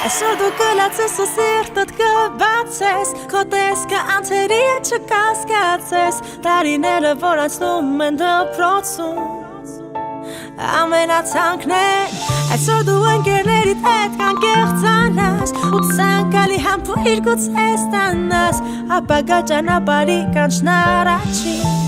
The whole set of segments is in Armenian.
Այսօր դու կլացես ու սիրտդ կբացես Քո տեսքը անցերի չկասկածես Տարիները որ անցնում են դպրոցում Ամենացանկն Այսօր դու ընկերներիդ հետ կանկեղծանաս Ու ցանկալի համբույր գուցե ստանաս Ապագա ճանապարհի կանչն առաջին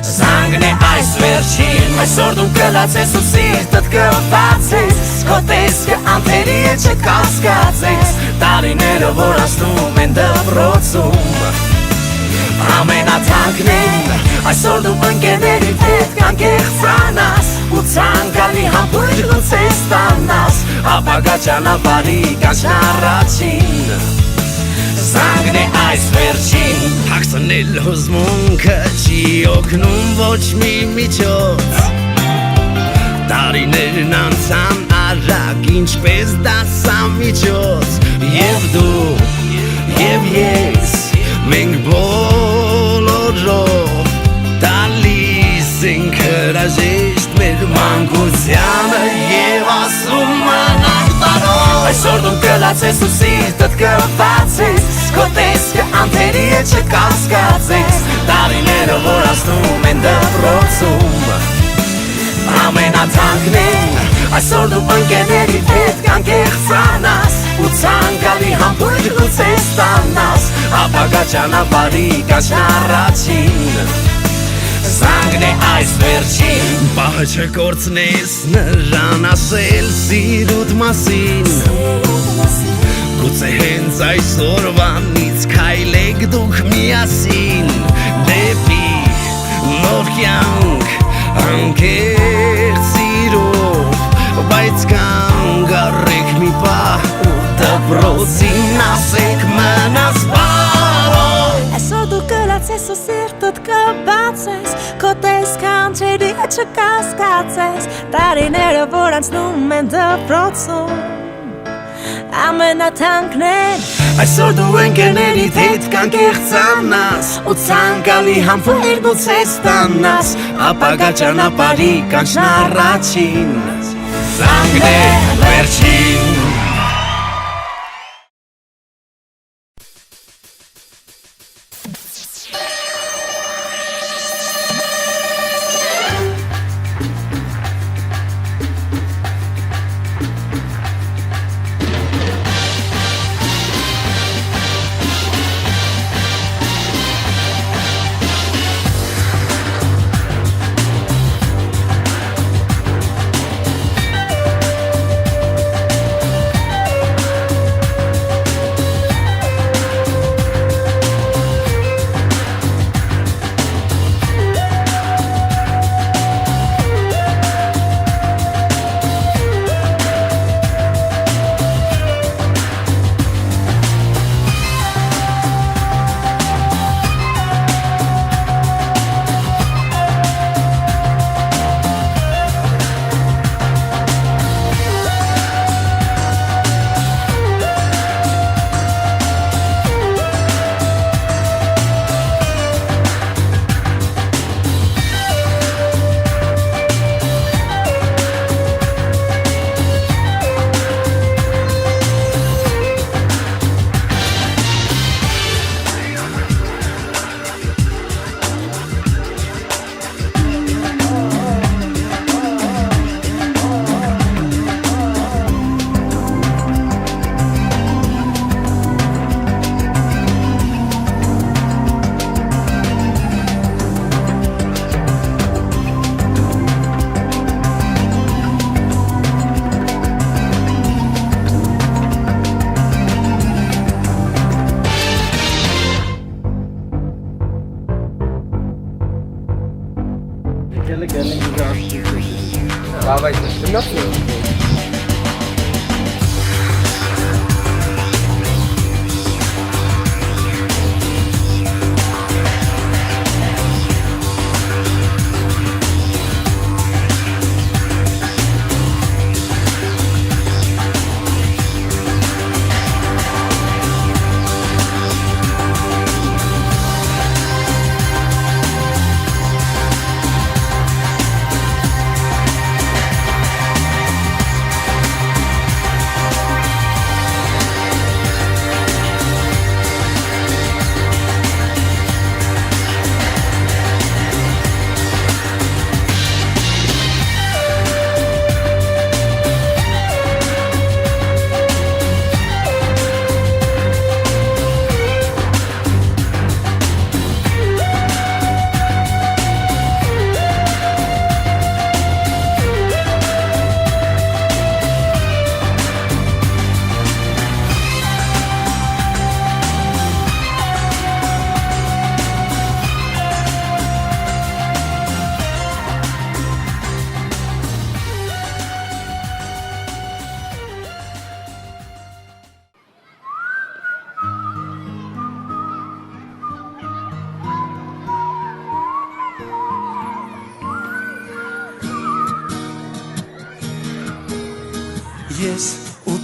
Զանգն է այս վերջին Այսօր դու կլացես ու սիրտդ կբացես Քո տեսքը անթերի չկասկածես Տարիները որ անցնում են դպրոցում Ամենաթանկն Այսօր դու ընկերներիդ հետ կանկեղծանաս Ու ցանկալի համբույր գուցե ստանաս Ապագա ճանապարհի կանչն առաջին Զանգն է այս վերջին Հագցնել հուզմունքը չի օգնում ոչ մի միջոց Տարիներն անցան արագ ինչպես դասամիջոց Եվ դու, և ես, մենք բոլորով Տալիս ենք հրաժեշտ մեր մանկությանը Եվ ասում անակ տարով Այսօր դու կլացես ու սիրտդ կբացես Քո տեսքը անթերի չկասկածես Տարիները որ անցնում են դպրոցում Ամենաթանկն Այսօր դու ընկերներիդ հետ կանկեղծանաս Ու ցանկալի համբույր գուցե ստանաս Ապագա ճանապարհի կանչն առաջին Զանգն է այս վերջին Պահը չկորցնես նրան ասել սիրուդ մասին Գուցե հենց այսօրվանից քայլեք դուք միասին Դեպի նոր կյանք անկեղծ սիրով Բայց կանգ առեք մի պահ ու դպրոցին ասեք մնաս բարով Այսօր դու կլացես ու սիրտդ կբացես Քո տեսքը անցերի չկասկածես Տարիները որ անցնում են դպրոցում Ամենաթանկն Այսօր դու ընկերներիդ հետ կանկեղծանաս Ու ցանկալի համբույր գուցե ստանաս Ապագա ճանապարհի կանչն առաջին Զանգն է վերջին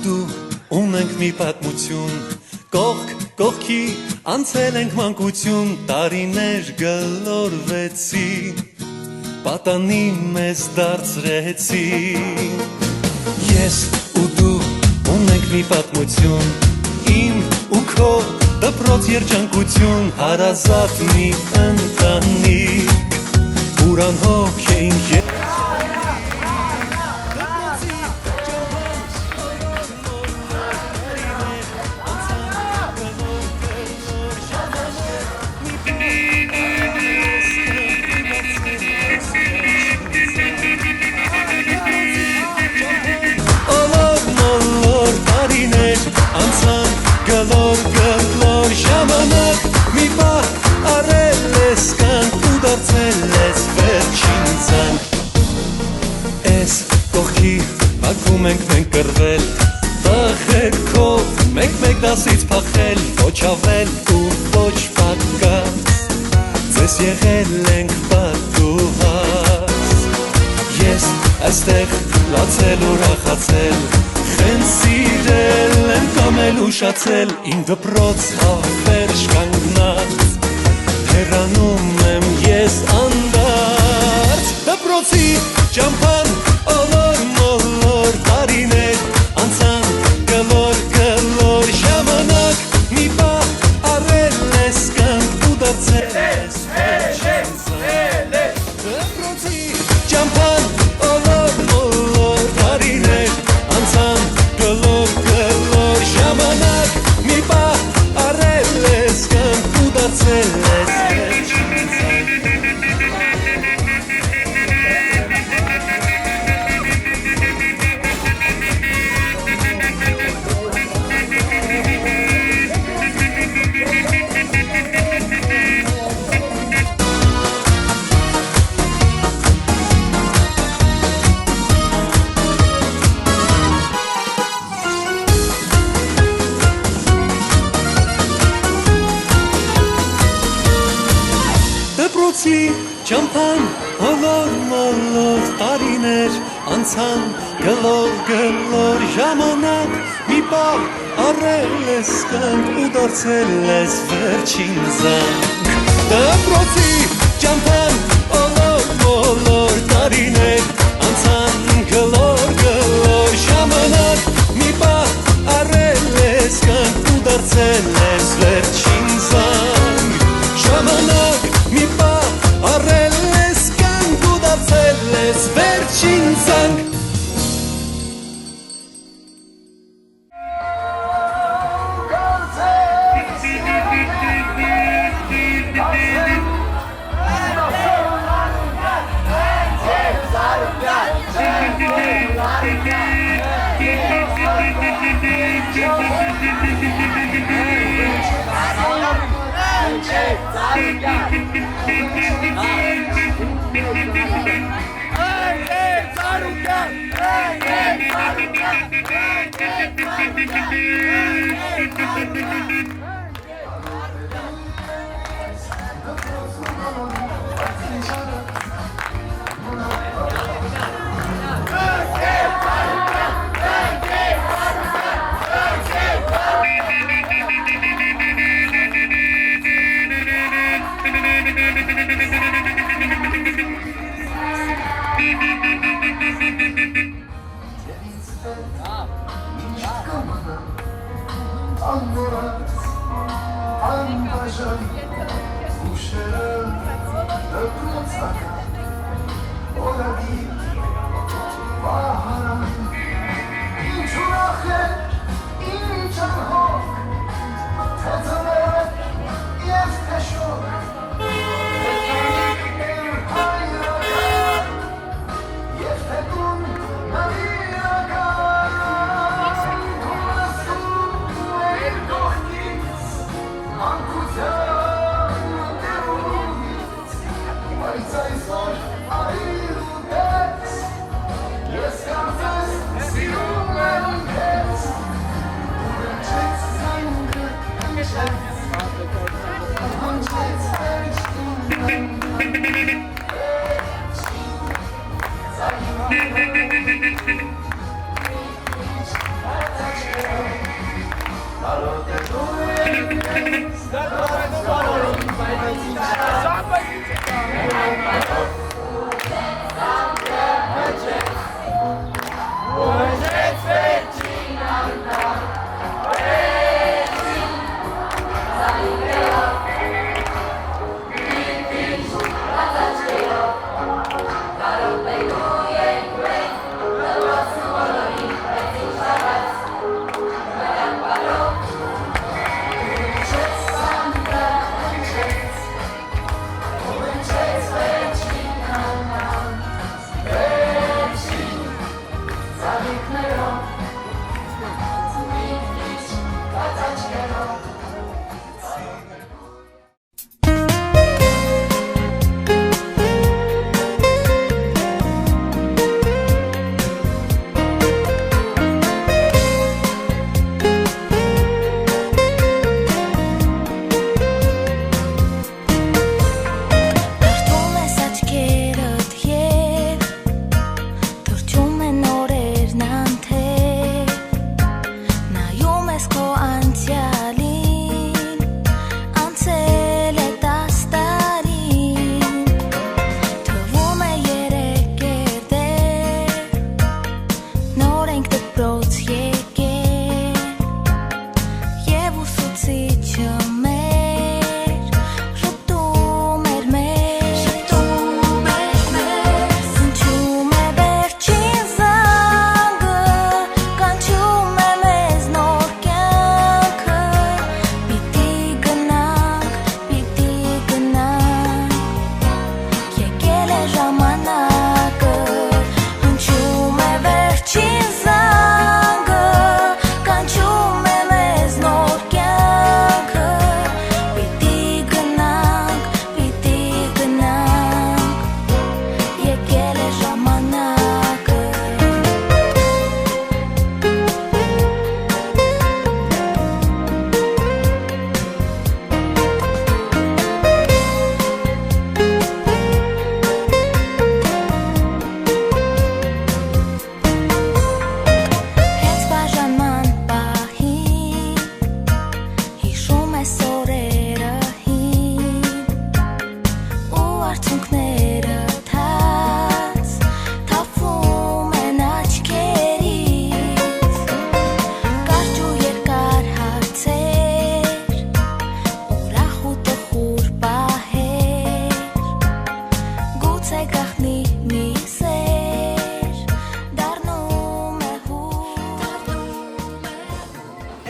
դու ունենք մի պատմություն կողք կողքի անցել ենք մանկություն տարիներ գլորվեցի պատանի մեզ դարձրեցի ես ու դու ունենք մի պատմություն իմ ու քո դպրոց երջանկություն հարազատ մի ընտանիք ուրան հոգ էինք Գլոր ժամանակ մի պահ առել ես կանք ու դարձել ես վերջին ցանկ Ես կողքի բակում ենք մենք կռվել տղերքով մեկ դասից փախել ոչ ավել ու ոչ պակաս ձեզ եղել ենք պատուհաս Ես այստեղ լացել ու ուրախացել Խեն սիրել եմ կամել ուշացել իմ դպրոց հավերժ կանգնած հեռանում եմ ես անդարձ դպրոցի ճամփան ոլոր մոլոր տարիներ անցան գլոր ժամանակ մի պահ առել ես կանք ու դարձել ես դպրոցի ճամփան ոլոր մոլոր տարիներ անցան գլոր ժամանակ մի պահ առել ես կանք ու դարձել ես Դպրոցի ճամփան ոլոր մոլոր տարիներ անցան գլոր ժամանակ մի պահ առել ես կանք ու դարձել ես վերջին զանգ Դպրոցի ճամփան ոլոր մոլոր տարիներ անցան գլոր ժամանակ մի պահ առել ես կանք ու դարձել ես վերջին զանգ ժամանակ մի պահ առել ես կանք ու դարձել ես վերջին զանգ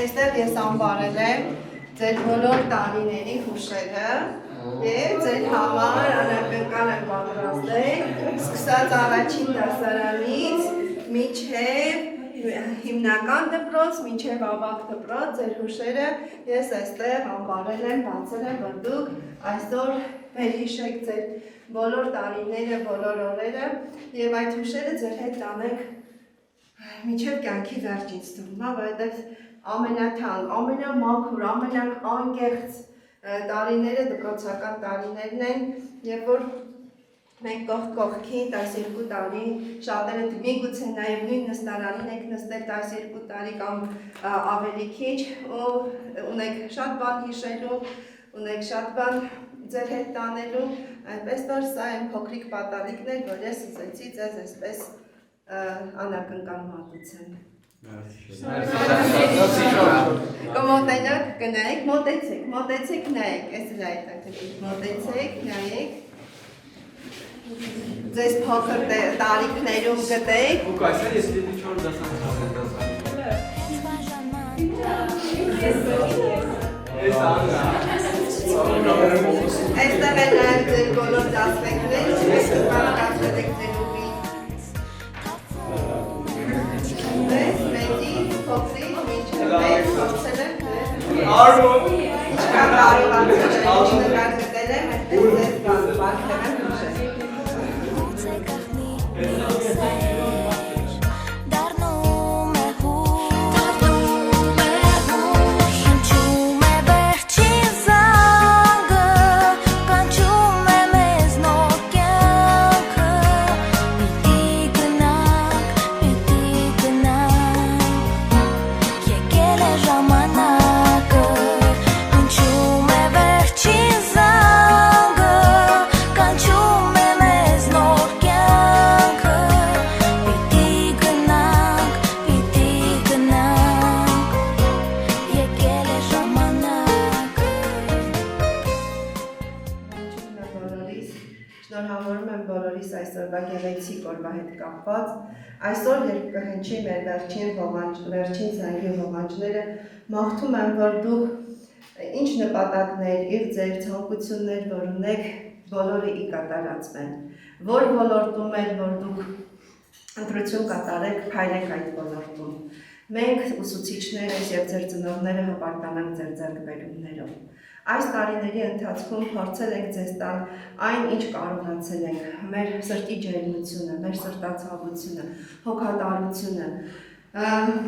Այստեղ ես անվարել եմ ձեր բոլոր տարիների հուշերը և ձեր համար անակնկալ եմ պատրաստել, սկսած առաջին դասարանից մինչև հիմնական դպրոց, մինչև ավագ դպրոց, ձեր հուշերը ես այստեղ անվարել եմ, բացել եմ, որ դուք այսօր վերհիշեք ձեր բոլոր տարիները, բոլոր օրերը և այդ հուշերը ձեր հետ տանեք մինչև կյանքի վերջից թվում, որովհետև ամենաթանկ, ամենամաքուր, ամենանկեղծ տարիները դպրոցական տարիներն են, երբ որ մենք կողք կողքի 12 տարի, շատերը միգուցե նաև նույն նստարանին եք նստել 12 տարի կամ ավելի քիչ ու ունեք շատ բան հիշելու, ունեք շատ բան ձեր հետ տանելու, այնպես որ սա են փոքրիկ պատառիկներ, որ ես ուզեցի ձեզ այսպես անակնկալ մատուցել։ Կմոտենաք, կնայեք, մոտեցեք, նայեք, ես էլ այդ ակտիվ, մոտեցեք, նայեք, ձեզ փոքր տարիքներում գտեք։ Ու կայսեր ես լիդի 4 Այստեղ էլ նաև ձեր բոլոր դասվեկներ, ես կպարտացվել եք ձեր ուղի։ Մեծի, փոքրիկ, մինչև մեծ, փորձել եմ Արում ինչքան կարողացել եմ գտել եմ, այդպես ձեզ բարձրեմ եմ հուշել։ Ժամանակը հնչում է բոլորիս այսօրվա գեղեցիկ օրվա հետ կապված։ Այսօր երբ կհնչի մեր վերջին զանգի ողանջները, մաղթում եմ, որ դուք ինչ նպատակներ, իր ձեր ցանկություններ, որ ունեք, բոլորը ի կատարածվեն։ Որ ոլորտում են, որ դուք ընտրություն կատարեք, փայլեք այդ ոլորտում։ Մենք ուսուցիչներս եւ ձեր ծնողները հպարտանանք ձեր ձեռքբերումներով։ Այս տարիների ընթացքում փորձել ենք ձեզ տալ այն, ինչ կարողացել ենք, մեր սրտի ջերմությունը, մեր սրտացավությունը, հոգատարությունը,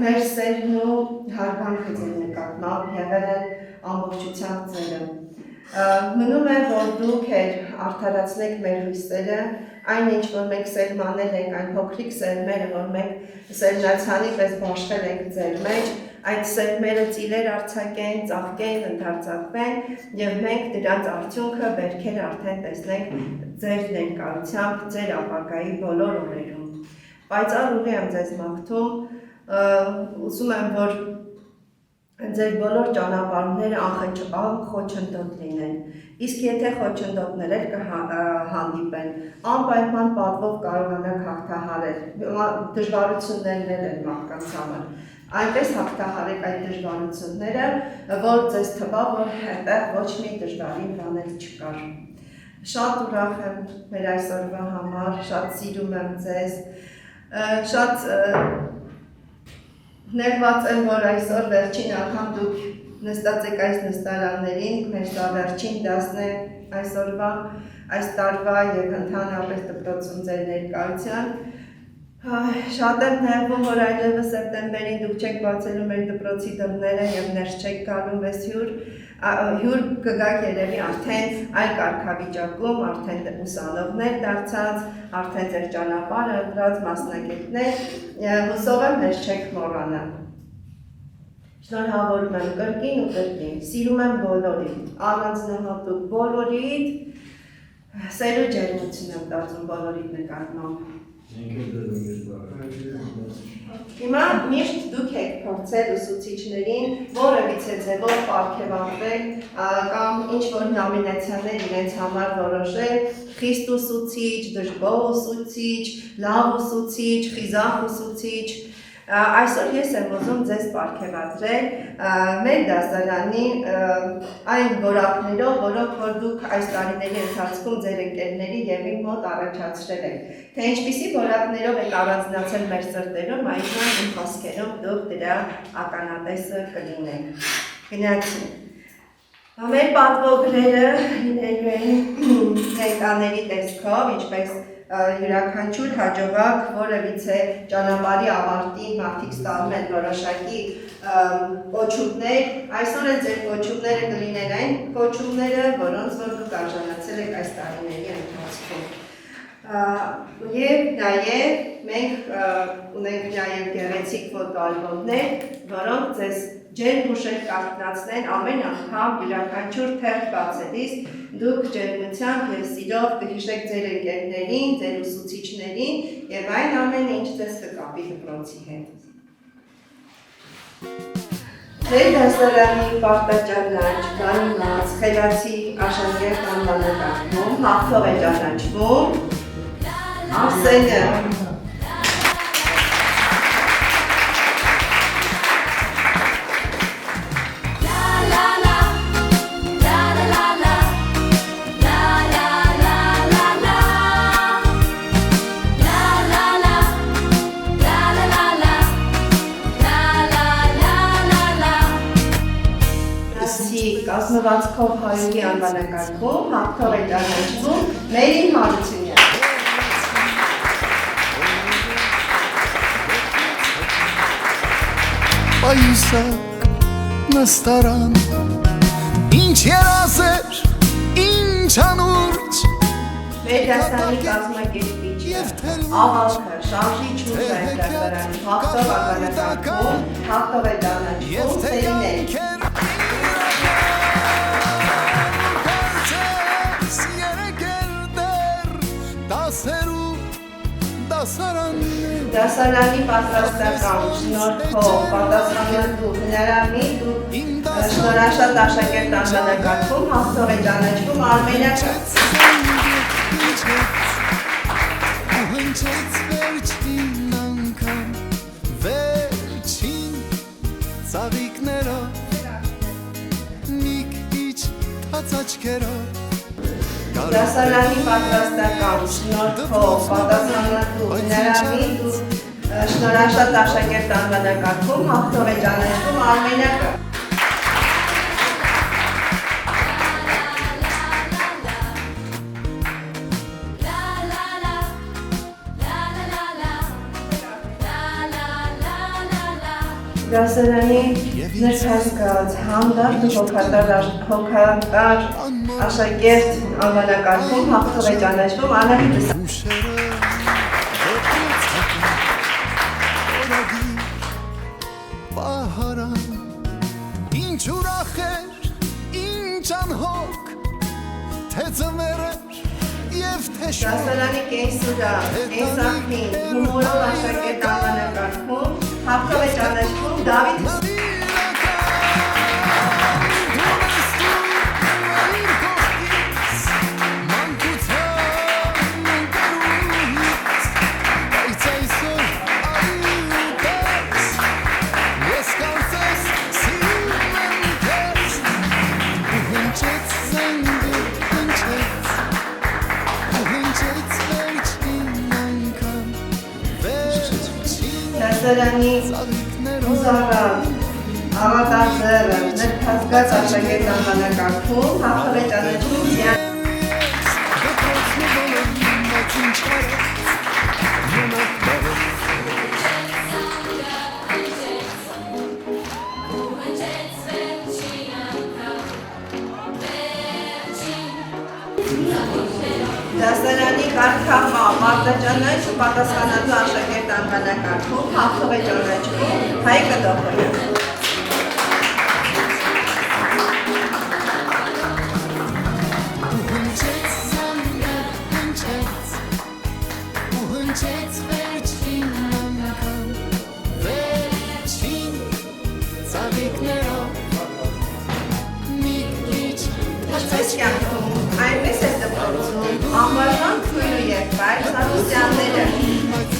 մեր սերն ու հարգանքը ձեր նկատմամբ եղել են ամբողջությամբ ձերը։ Մնում է, որ դուք արդարացնեք մեր հույսերը, այն ինչ որ մենք սերմանել ենք, այն փոքրիկ սերմերը, որ մենք սերմնացանի պես բաշխել ենք ձեր մեջ, այդ սերմերը ծիլեր արձակեն, ծաղկեն, ընդարձակվեն եւ մենք դրանց արդյունքը բերքեր արդեն տեսնենք ձեր ներկայությամբ, ձեր ապագայի բոլոր օրերում։ Պայծառ ուղի եմ ձեզ մաղթում, ուզում եմ, որ ձեր բոլոր ճանապարհները անխոչնդոտ լինեն, իսկ եթե խոչընդոտներ էլ կհանդիպեն, անպայման պատվով կարողանաք հաղթահարել, դժվարություններն են մարդկանց համար, այնպես հաղթահարեք այդ դժվարությունները, որ ձեզ թվա, որ հետեղ ոչ մի դժվարին բաներ չկար։ Շատ ուրախ եմ մեր այսօրվա համար, շատ սիրում եմ ձեզ, շատ ներված եմ, որ այսօր վերջին անգամ դուք նստած եք այս նստարաններին, մեր սա վերջին դասն է այսօրվա, այս տարվա և ընդհանրապես դպրոցում ձեր ներկայության։ Շատ եմ նեղվում, որ այլևս սեպտեմբերին դուք չեք բացելու մեր դպրոցի դռները և ներս չեք գալու մեզ հյուր կգաք երևի արդեն այլ կարգավիճակում, արդեն ուսանողներ դարձած, արդեն ձեր ճանապարհը ընտրած մասնագետներ, հուսով եմ մեզ չեք մոռանա։ Շնորհավորում եմ կրկին ու կրկին, սիրում եմ բոլորիդ, առանձնահատուկ բոլորիդ, սեր ու ջերմություն եմ տածում բոլորիդ նկատմամբ։ Հիմա միշտ դուք եք փորձել ուսուցիչներին որևիցե ձևով պարգևատրել կամ ինչ-որ նոմինացիաներ իրենց համար որոշել, խիստ ուսուցիչ, դժգոհ ուսուցիչ, լավ ուսուցիչ, խիզախ ուսուցիչ։ Այսօր ես եմ ուզում ձեզ պարգևատրել մեր դասարանի այն որակներով, որոնք որ դուք այս տարիների ընթացքում ձեր ընկերների եւ իմ մոտ առաջացրել եք։ Թե ինչպիսի որակներով եք առանձնացել մեր սրտերում, այժմ իմ խոսքերով դուք դրա ականատեսը կլինեք։ Գնացինք։ Մեր պատվոգրերը լինելու են ներկաների տեսքով, ինչպես յուրաքանչյուր հաջողակ որևիցե ճանապարհի ավարտին մարդիկ ստանում են որոշակի կոչումներ, այսօր էլ ձեր կոչումները կլինեն այն կոչումները, որոնց որ դուք արժանացել եք այս տարիների ընթացքում։ Եվ նաև մենք ունենք նաև գեղեցիկ ֆոտոալբոմներ, որոնք ձեզ ջերմ ուշեր կարտնացնեն ամեն անգամ յուրաքանչյուր թերթ բացելիս դուք ջերմությամբ և սիրով կհիշեք ձեր ընկերներին, ձեր ուսուցիչներին և այն ամենը, ինչ ձեզ կկապի դպրոցի հետ։ Ձեր դասարանի պարտաճանաչ, բանիմաց, խելացի աշակերտ անվանակարգում հաղթող է ճանաչվում Արսենը։ Կազմվածքով հայերի անվանակարգում հաղթող է ճանաչվում Մերին Հարությունյան։ Պայուսակ նստարան, ինչ երազեր, ինչ անուրջ։ Մեր դասարանի կազմակերպիչը, ավալքը, շարժիչ ուժային դասարանի հաղթող անվանակարգում հաղթող է ճանաչվում Սերինեն։ Դասարանի պատրաստական շնորհքով պատասխանատու հնարամիտ ու շնորհաշատ աշակերտ անվանակարգում հաղթող է ճանաչվում Արմենը։ հնչեց վերջին անգամ վերջին ծաղիկներով մի քիչ թաց աչքերով Դասարանի պատրաստական շնորհքով պատասխանատու հնարամիտ ու շնորհաշատ աշակերտ անվանակարգում հաղթող է ճանաչվում Արմենակը Դասարանի ներկայացած հանդարտ ու հոգատար աշակերտ անվանակարգում հաղթող է ճանաչվում Անահիտ Ուշերը օրագի պահարան Ինչ ուրախ էր, ինչ անհոգ Թե ձմեր էր և թե շոգ Դասարանի կենսուրա Էնսախին հումորով աշակերտ անվանակարգում հաղթող է ճանաչվում Դավիթ Դասարանի ուզարան աղատազերը ներկայացած աշակերտ անվանակարգում հաղթող է ճանաչվում Ձյան Դասարանի կարգախա մարտաճանաչ ու պատասխանատու աշակերտ անվանակարգում հաղթող է ճանաչվում Հայկ Կտոփոյան Հնչեց վերջին անգամ վերջին ծաղիկներով մի քիչ Այս կյանքում այնպես է դպրոցում անբաժան քույր ու եղբայր Սարուսյանները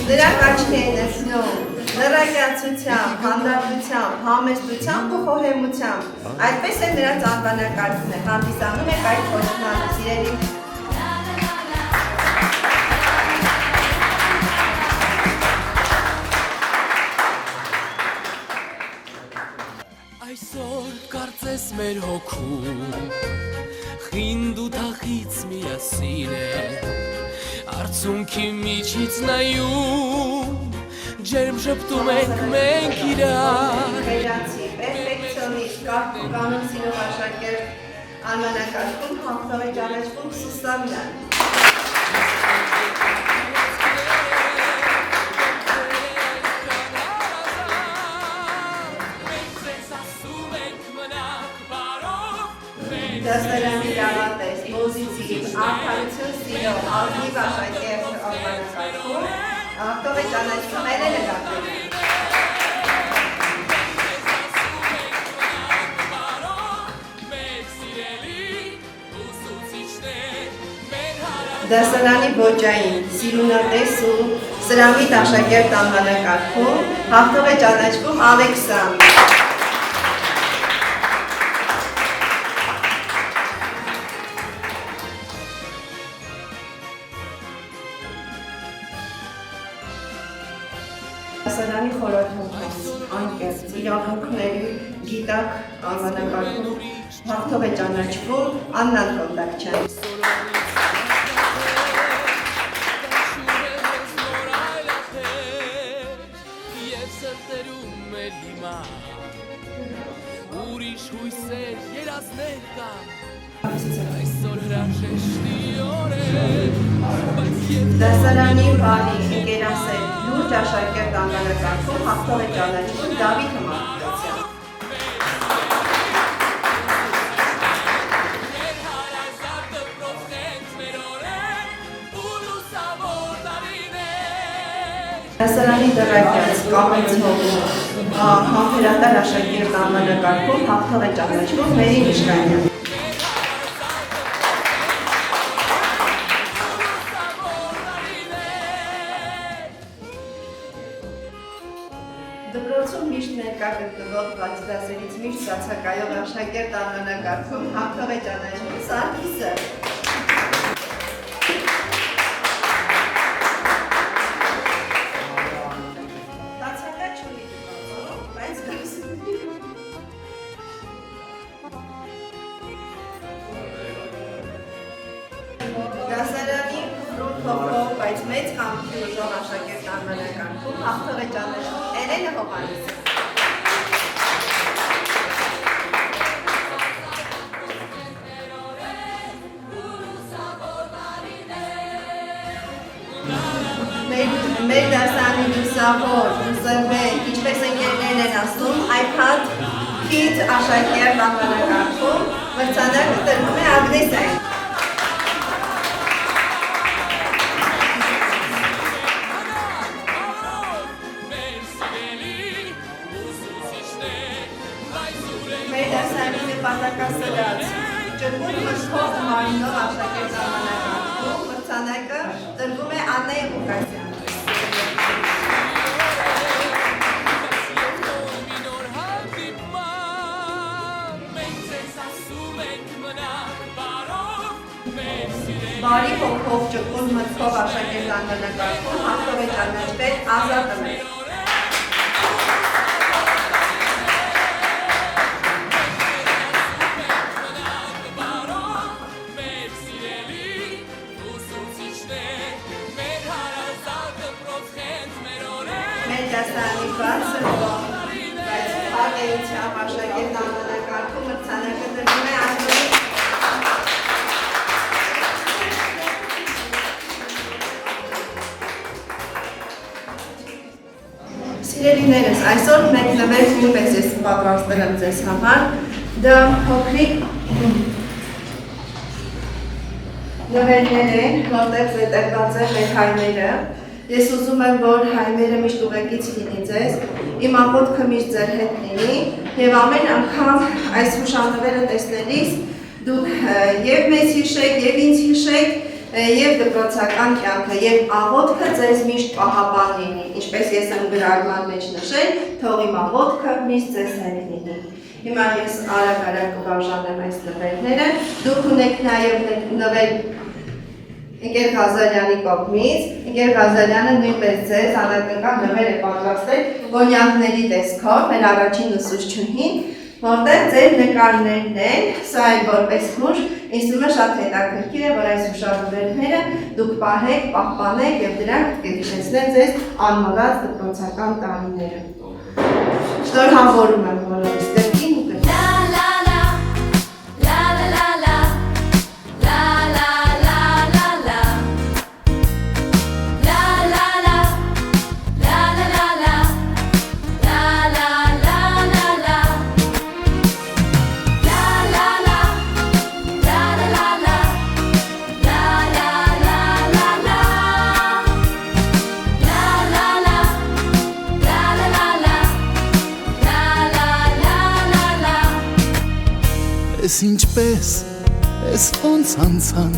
նրանք աչքի են նշնում լրակյացությամբ, հանդարտությամբ, համեստությամբ ու խոհեմությամբ այդպես է նրանց անվանակարգն է հանդիսանում եք այդ խորհրդանը սիրելի Այսօր կարծես մեր հոգում խինդ ու թախից միասին է Արցունքի միջից նայում ջերմ շպտում ենք մենք իրար Խերանցի, պերֆեկցիոնիստ, կարգուկանոն սիրող աշակերտ անվանակարգում հաղթող է ճանաչվում Սուսանյան Դասարանի լավատես, պոզիտիվ, արդարություն սիրող, ազնիվ աշակերտ անվանակարգում հաղթող է ճանաչվում Էլենը Գաբրելյան Դասարանի ոճային, սիրունատես ու սրամիտ աշակերտ անվանակարգում հաղթող է ճանաչվում Ալեքսան Դասարանի խորհրդանոց, անկեղծ, իրավունքների գիտակ անվանակարգում հաղթող է ճանաչվում Աննան Կոնդակչյան Ուրիշ հույսեր երազներ կան Այսօր հրաժեշտի օրեր Դասարանի բանի ընկերասեր լուրջ աշակերտ անվանակարգում հաղթող է ճանաչվում Դավիթ Մարտիրոսյան Դասարանի դրակյաց, կամեցող, համբերատար աշակերտ անվանակարգում հաղթող է ճանաչվում Մերի Միշկանյան դասերից միշտ բացակայող աշակերտ անվանակարգում հաղթող է ճանաչում Սարգիսը։ Բացակա չունի դպրոցում, բայց դասարանի փոքրով, բայց մեծ կամքի ուժով աշակերտ անվանակարգում հաղթող է ճանաչում Էրենը Հովհաննիսը։ Մեր դասարանի լուսավոր, լուսավոր, ինչպես ընկերներն են ասում, iPad Kid աշակերտ անվանակարգում մրցանակը տրվում է Ագնեսային։ Մեր դասարանի նպատակասրած ճկուն մշկով մարմնով աշակերտ անվանակարգում մրցանակը տրվում է Աննայի Ղուկասյան։ Բարի հոգով ճկուն մտքով աշակերտ անվանակարգում հաղթող է ճանաչվել Ազատը։ Մեր դասարանի բարձր բայց փառեությամբ աշակերտ անվանակարգում մրցանակը տրվում է Անդրեի։ Սիրելիներս, այսօր մեկ նվեր նույնպես ես պատրաստել եմ ձեզ համար, դա փոքրիկ նվերներ են, որտեղ զետեղված է մեր հայմերը, ես ուզում եմ, որ հայմերը միշտ ուղեկից լինի ձեզ, իմ աղոթքը միշտ ձեր հետ լինի և ամեն անգամ այս հուշանվերը տեսնելիս դուք և մեզ հիշեք, և ինձ հիշեք, և դպրոցական կյանքը, և աղոթքը ձեզ միշտ պահապան լինի, ինչպես ես եմ գրառման մեջ նշել, թող իմ աղոթքը միշտ ձեզ հետ լինի։ Հիմա ես արագ կբաժանեմ այս նվերները, դուք ունեք նաև նվեր Ընկեր Ղազարյանի կողմից, Ընկեր Ղազարյանը նույնպես ձեզ անակնկալ նվեր է պատրաստել կոնյակների տեսքով, մեր առաջին ուսուցչուհին, որտեղ ձեր նկարներն են, սա էլ որպես հուշ, ինձ թվում է շատ հետաքրքիր է, որ այս հուշանվերները դուք պահեք, պահպանեք և դրանք կհիշեցնեն ձեզ անմոռաց դպրոցական տարիները։ Շնորհավորում եմ բոլորիս դեպքին ու կրկին։ Ես ինչպես, ես ոնց անցան,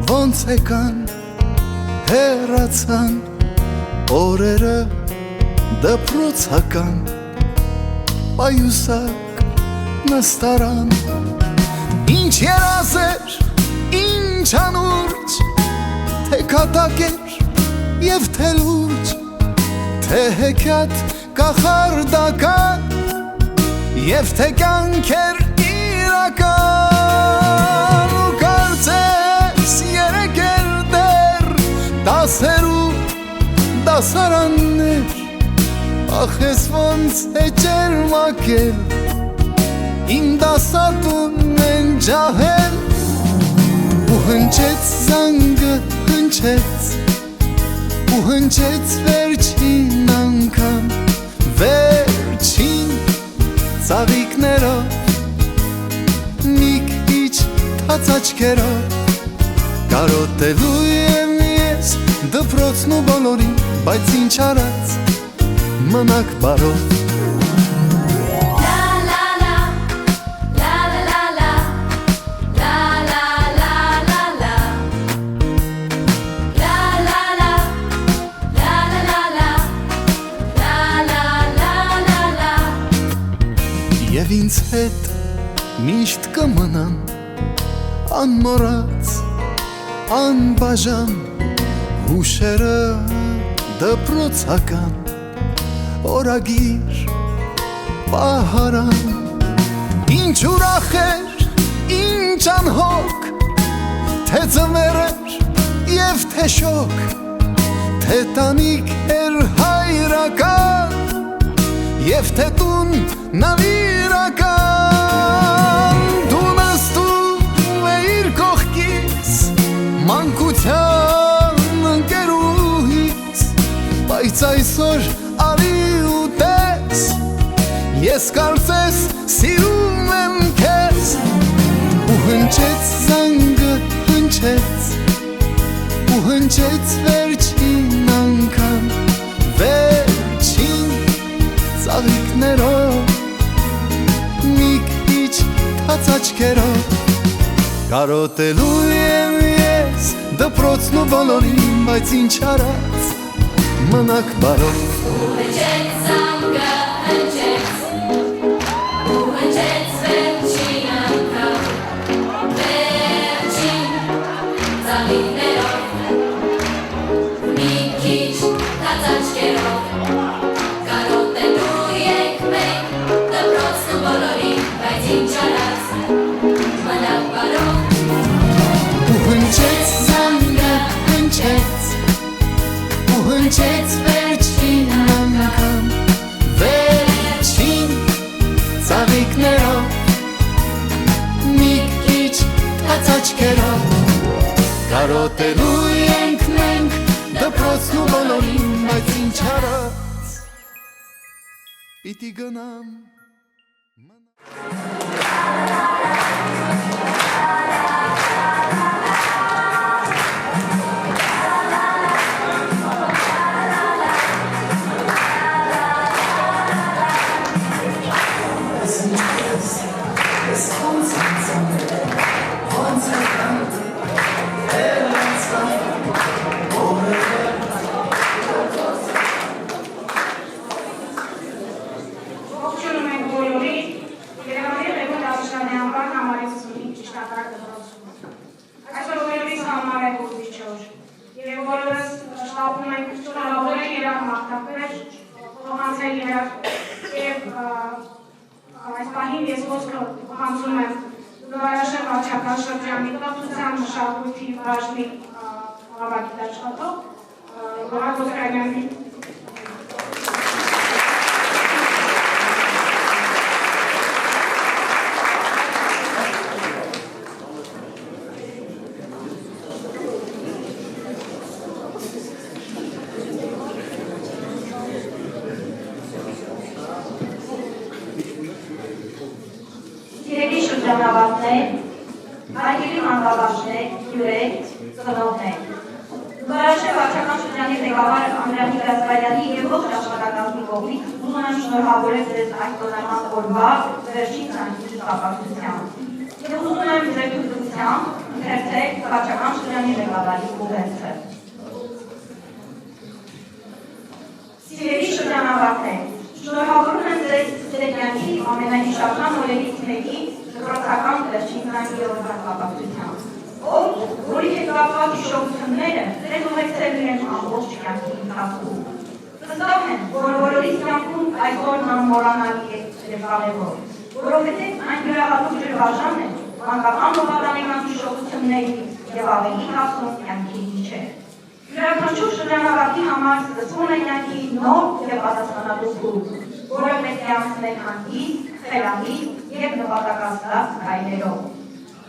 ոնց եկան, հեռացան, օրերը դպրոցական, պայուսակ նստարան, ինչ երազեր, ինչ անուրջ, թե կատակեր և թե լուրջ, թե հեքիաթ կախարդական, և թե կյանքեր իրական ու կարծես երեկեր դեր դասերու դասարաններ ախես ոնց է ջերմակել իմ դասատուն են ջահել ու հնչեց զանգը հնչեց ու հնչեց վերջին անգամ վերջին ծաղիկներով մի քիչ թաց աչքերով կարոտելու եմ ես դպրոցն ու բոլորին, բայց ինչ արած մնաք բարով հետ միշտ կմնան անմոռաց, անբաժան հուշերը դպրոցական օրագիր պահարան ինչ ուրախ էր, ինչ անհոգ թե ձմեր էր և թե շոգ թե տանիք էր հայրական և թե տուն նավիրական դու նստում էիր կողքից մանկության ընկերուհից բայց այսօր արի ու տես ես կարծես սիրում եմ քեզ ու հնչեց զանգը հնչեց ու հնչեց վերջին անգամ վերջին ծաղիկներով մի քիչ թաց աչքերով կարոտելու եմ ես դպրոցն ու բոլորին բայց ինչ արած մնաք բարով հնչեց զանգը հնչեց ու հնչեց վերջին անգամ վերջին ծաղիկներով մի քիչ թաց աչքերով կարոտելու ենք մենք դպրոցն ու բոլորին բայց ինչ արած մնաք բարով ու հնչեց զանգը հնչեց ու հնչեց վերջին անգամ վերջին ծաղիկներով մի քիչ թաց աչքերով կարոտելու ենք մենք դպրոցն ու բոլորին բայց ինչ արած պիտի գնամ Այս պահին ես ոսկը հանձում եմ նորաշեն վարչական շրջանի կրթության մշակույթի բաժնի հավաքիչ աշխատող Գոհար Ոսկանյանին Շրջանավարտներ, հարգելի մանկաբարձներ, հյուրեր, ծնողներ։ Նորաշեն վարչական շրջանի ղեկավար Անդրանիկ Գազարյանի և ողջ աշխատակազմի կողմից ուզում եմ շնորհավորել ձեզ այս տոնական օրվա վերջին ցանկի կապակցությամբ։ Եվ ուզում եմ ձեր թույլտվությամբ ընթերցել վարչական շրջանի ղեկավարի ուղերձը։ Սիրելի շրջանավարտներ, շնորհավորում եմ ձեզ ձեր կյանքի ամենահիշական օրերից մեկի դպրոցական վերջին ցանկի օրվա կապակցությամբ, որի հետ կապված հիշողությունները ձեզ ուղեկցելու են ամբողջ կյանքի ընթացքում։ Վստահ եմ, որ բոլորիս կյանքում այս օրն անմոռանալի է և կարևոր, որովհետև այն յուրահատուկ ջրբաժան է մանկական ու պատանեկան հիշողությունների և ավելի հասուն կյանքի միջև։ Յուրաքանչյուր շրջանավարտի համար սկսվում է կյանքի նոր և պատասխանատու փուլ, որը պետք է անցնել հանգիստ, խելամիտ և նպատակասլաց քայլերով։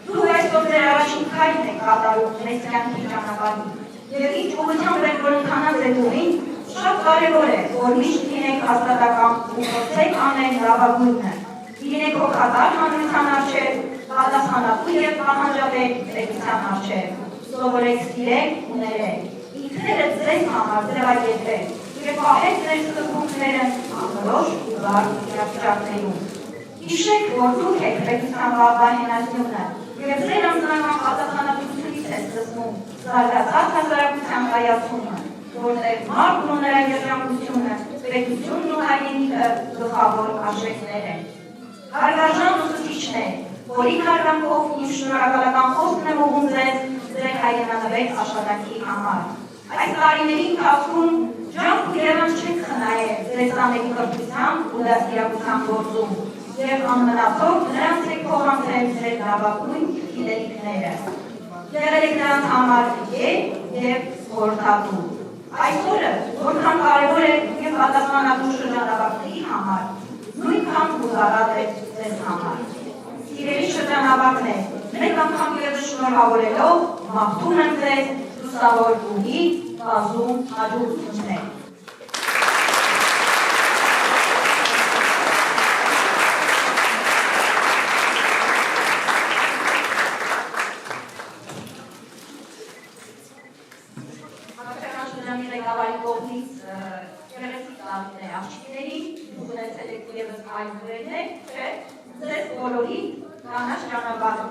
Դուք այսօր ձեր առաջին քայլն եք կատարում մեծ կյանքի ճանապարհին, և ինչ ուղղությամբ եք որ ընթանաց այդ ուղին, շատ կարևոր է, որ միշտ լինեք հաստատակամ ու փորձեք անել լավագույնը։ Լինեք հոգատար հանրության առջև, պատասխանատու և պահանջատեր պետության առջև։ Սովորեք սիրել ու ներել։ Ինքներդ ձեզ համար ձևակերպեք և պահեք ձեր սկզբունքները անորոշ ու բարդ իրավիճակներում։ Հիշեք, որ դուք եք պետության վահենասյունը և ձեր անձնական պատասխանատվությունից է սկսվում զարգացած հասարակության կայացումը, որտեղ մարդն ու նրա երջանկությունը, պետությունն ու հայրենիքը գլխավոր արժեքներ են։ Հարգարժան ուսուցիչներ, որի հարգանքով իմ շնորհակալական խոսքն եմ ուղղում ձեզ ձեր հայրենանվեր աշխատանքի համար։ Այս տարիների ընթացքում ջանք ու երանգ չեք խնայել ձեր ծանրի կրթությամբ ու դաստիարակության գործում և անմնացող նրանց եք փոխանցել ձեր լավագույն գիտելիքները։ Եղել եք նրանց համար ետ և խորհրդատու։ Այս օրը, որքան կարևոր է և պատասխանատու շրջանավարտների համար, նույնքան հուսալատ է ձեզ համար։ Սիրելի շրջանավարտներ, մեկ անգամ ևս շնորհավորելով մաղթում եմ ձեզ լուսավոր ուղի, կազում հաջողություններ։ Ղեկավարի կողմից գեղեցիկ տաղիներ աղջիկների, ունեցել եք ևս այլ գրերներ, չէ, ձեզ բոլորի կանաչ ճանապարհը։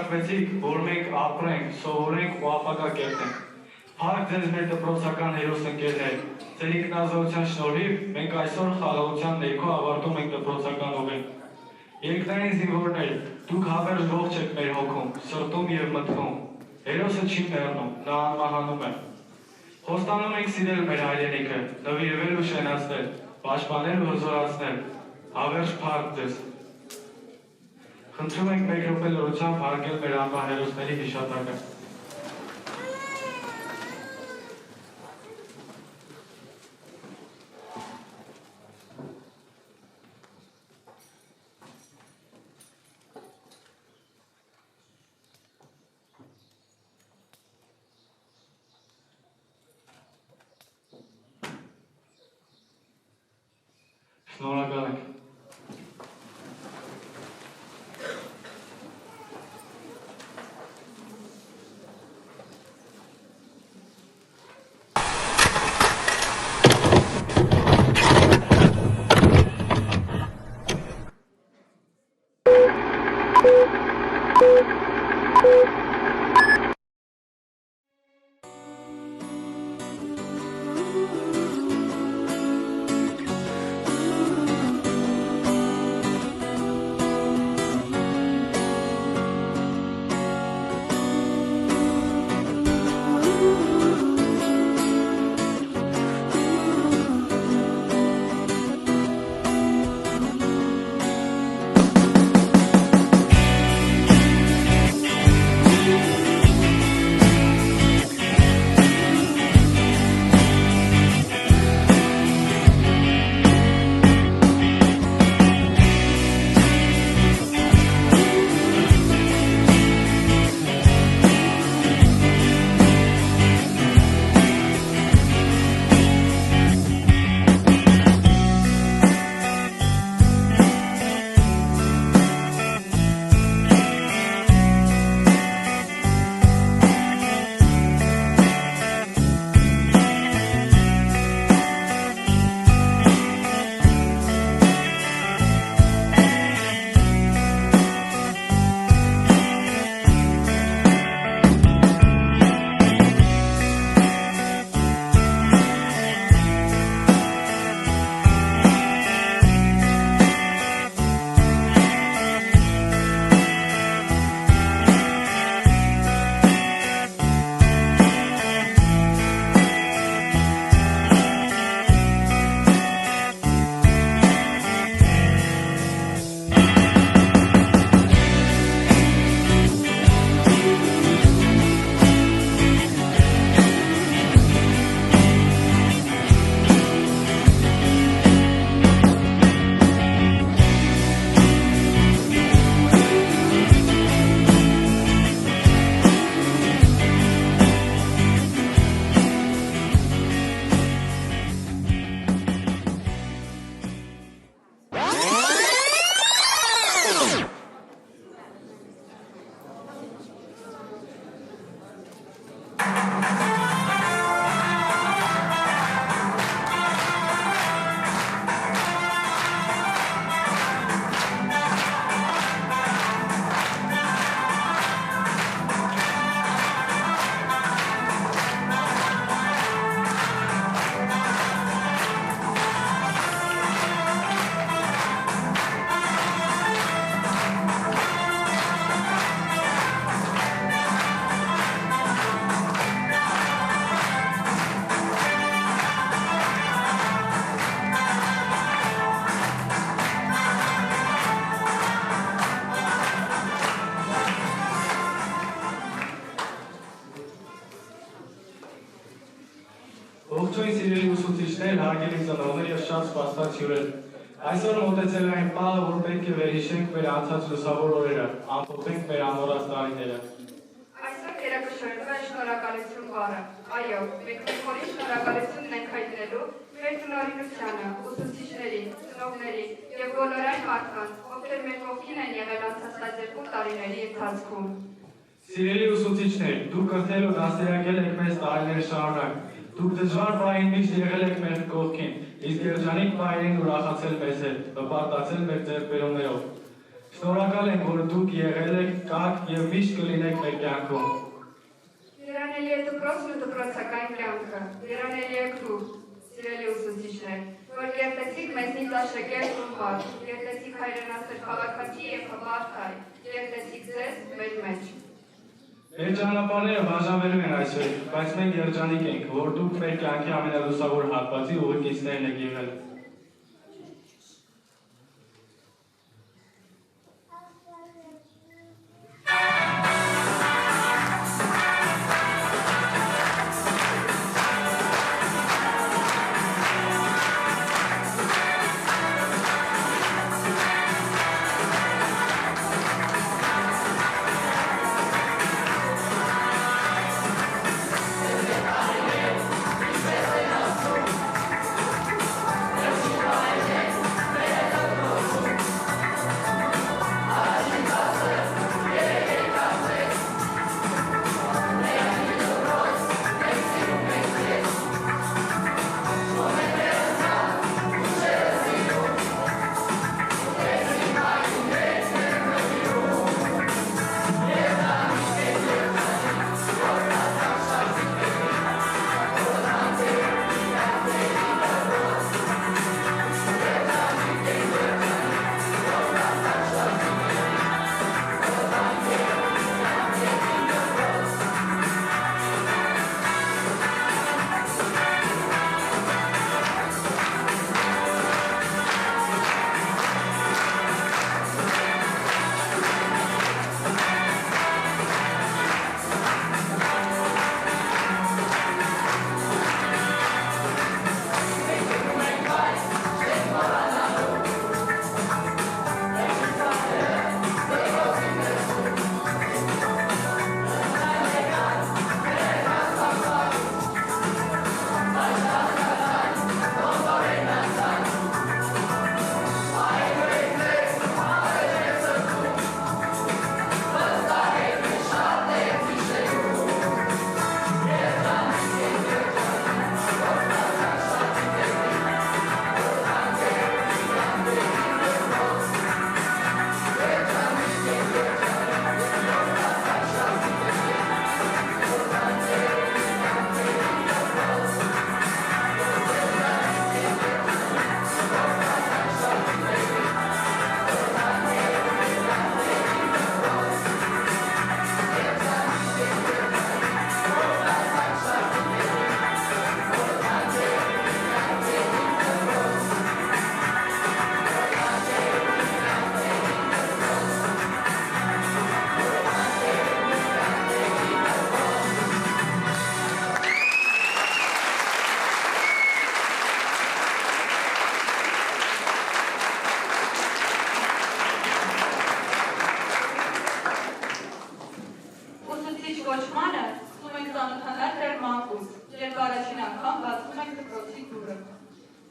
կարգվեցիք, որ մենք ապրենք, սովորենք ու ապագա կերտենք։ Փառք ձեզ մեր դպրոցական հերոս ընկերներ։ Ձեր ինքնազոհության շնորհիվ մենք այսօր խաղաղության ներքո ավարտում ենք դպրոցական ուղին։ Երկնային զինվորներ, դուք հավերժ ողջ եք մեր հոգում, սրտում և մտքում։ Հերոսը չի մեռնում, նա անմահանում է։ Խոստանում ենք սիրել մեր հայրենիքը, նվիրվել ու շենացնել, պաշտպանել ու հզորացնել։ Հավերժ փառք ձեզ։ Խնդրում ենք մեկ րոպե լռությամբ հարգել մեր անմահ հերոսների հիշատակը։ Շնորհակալ ենք։ Ողջույն սիրելի ուսուցիչներ, հարգելի ծնողներ և շատ սպասված հյուրեր։ Այսօր մոտեցել է այն պահը, որ պետք է վերհիշենք մեր անցած լուսավոր օրերը, ամփոփենք մեր անմոռաց տարիները։ Այսօր երակշռվում է շնորհակալություն բառը։ Այո, մենք խորին շնորհակալությունն ենք հայտնելու մեր տնօրինությանը, ուսուցիչներին, ծնողների և բոլոր այն մարդկանց, ովքեր մեր կողքին են եղել անցած 2 տարիների ընթացքում։ Սիրելի ուսուցիչներ, դուք կրթել ու դաստիարակել եք մեզ տարիներ շարունակ։ Դուք դժվար պահին միշտ եղել եք մեր կողքին, իսկ երջանիկ պահերին ուրախացել մեզ հետ, հպարտացել մեր ձեռքբերումներով։ Շնորհակալ ենք, որ դուք եղել եք, կաք եւ միշտ կլինեք մեր կյանքում։ Երանելի է դպրոցն ու դպրոցական կյանքը, երանելի եք դուք, սիրելի ուսուցիչներ, որ երտեցիք մեզնից աշակերտ ու մարդ, երտեցիք հայրենասեր քաղաքացի եւ հպարտ հայ, երտեցիք ձեզ մեր մեջ։ Մեր ճանապարհները բաժանվելու են այսօր, բայց մենք երջանիկ ենք, որ դուք մեր կյանքի ամենալուսավոր հատվածի ուղեկիցներն եք եղել։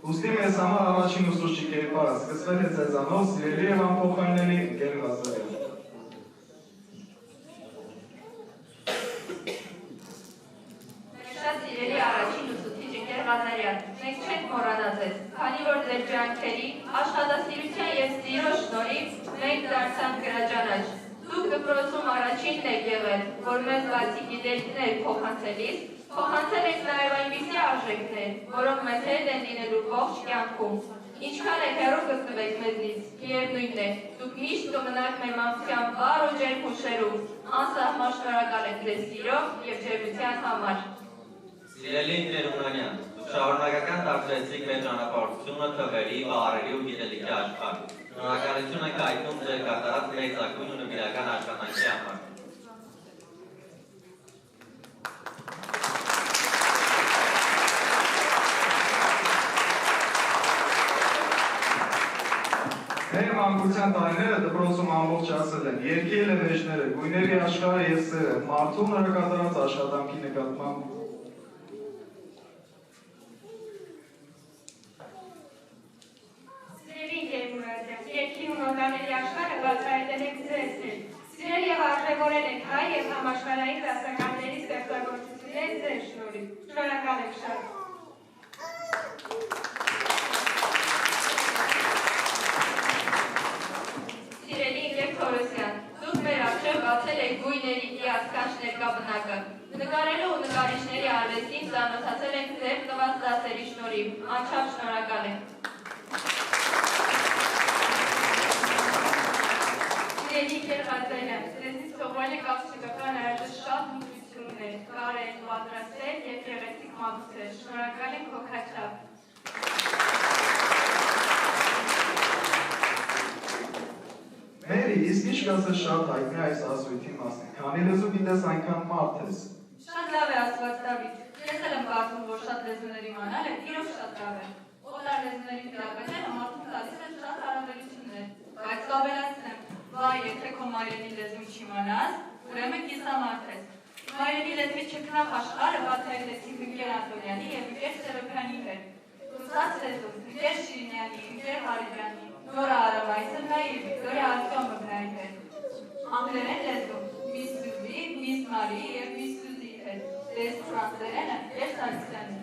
Ուստի մեզ համար առաջին ուսուցչի կերպարը սկսվել է ձեզանով սիրելի եւ անփոխանելի ընկեր Ղազարյան։ Շատ սիրելի առաջին ուսուցիչ ընկեր Ղազարյան, մենք չենք մոռանա ձեզ, քանի որ ձեր ջանքերի, աշխատասիրության եւ սիրո շնորհիվ մենք դարձանք գրաճանաչ։ Դուք դպրոցում առաջինն եք եղել, որ մեզ բացի գիտելիքներ փոխանցելիս, փոխանցել եք նաև այնպիսի արժեքներ, որոնք մեզ հետ են լինելու ողջ կյանքում։ Ինչքան եք հեռու գտնվեք մեզնից, միևնույն է, դուք միշտ կմնաք մեր մանկության վառ ու ջերմ հուշերում, անսահման շնորհակալ ենք ձեզ սիրո եւ ջերմության համար։ Սիրելի ընկեր Ունանյան, դուք շարունակական դարձրեցիք մեր ճանապարհորդությունը թվերի, բառերի ու գիտելիքի աշխարհում։ Շնորհակալություն ենք այդում ձեր կատարած մեծագույն ու նվիրական աշխատանքի համար։ Մեր մանկության տարիները դպրոցում ամբողջացել են, երգել են վեճները, գույների աշխարհը եւ սերը, մարդու նորակատարած աշխատանքի նկատմամբ Սիրելի ընկերներ, երկի ու նորաների աշխարհը բացահայտել եք ձեզ հետ։ Սիրել եւ արժևորել եք հայ եւ համաշխարհային դասականների ստեղծագործությունները ձեր շնորհիվ։ Շնորհակալ եք շատ։ Սիրելի ժամանակը։ Նկարելու ու նկարիչների արվեստին ծանոթացել ենք ձեր տված դասերի շնորհիվ, անչափ շնորհակալ ենք։ Սիրելի Գերղազարյան, ձեզնից թողվել եք աղջիկական այժմ շատ մուտություններ, կարել, պատրաստել և գեղեցիկ մատուցել, շնորհակալ ենք հոգաչափ։ Մերի, իսկ ինչ կասես շատ հայտնի այս ասույթի մասին, քանի լեզու գիտես այնքան մարդ ես։ Շատ լավ է ասված Դավիթ, ես էլ եմ կարծում, որ շատ լեզուներ իմանալը իրոք շատ լավ է։ Օտար լեզուների տիրապետելը մարդուն տալիս է շատ հարաբերություններ, բայց կավելացնեմ, վայ, եթե քո մայրենի լեզուն չիմանաս, ուրեմն կիսամարդ ես։ Մայրենի լեզվի չքնաղ աշխարհը բացահայտեցի Վիկեր Անտոնյանի և Վիկեր Սերոբյանի հետ։ Ռուսաց լեզուն Վիկեր Շիրինյանի, Վիկեր Հարիբյանի, Նորա Արավայցը նայիր, Վիկտորիա Արտյոմովնայի հետ։ Անգլերեն լեզուն Միս Սյուզի, Միս Մարի և Միս Սյուզի հետ։ Դες ֆրանսերենը և Սարգսյանի։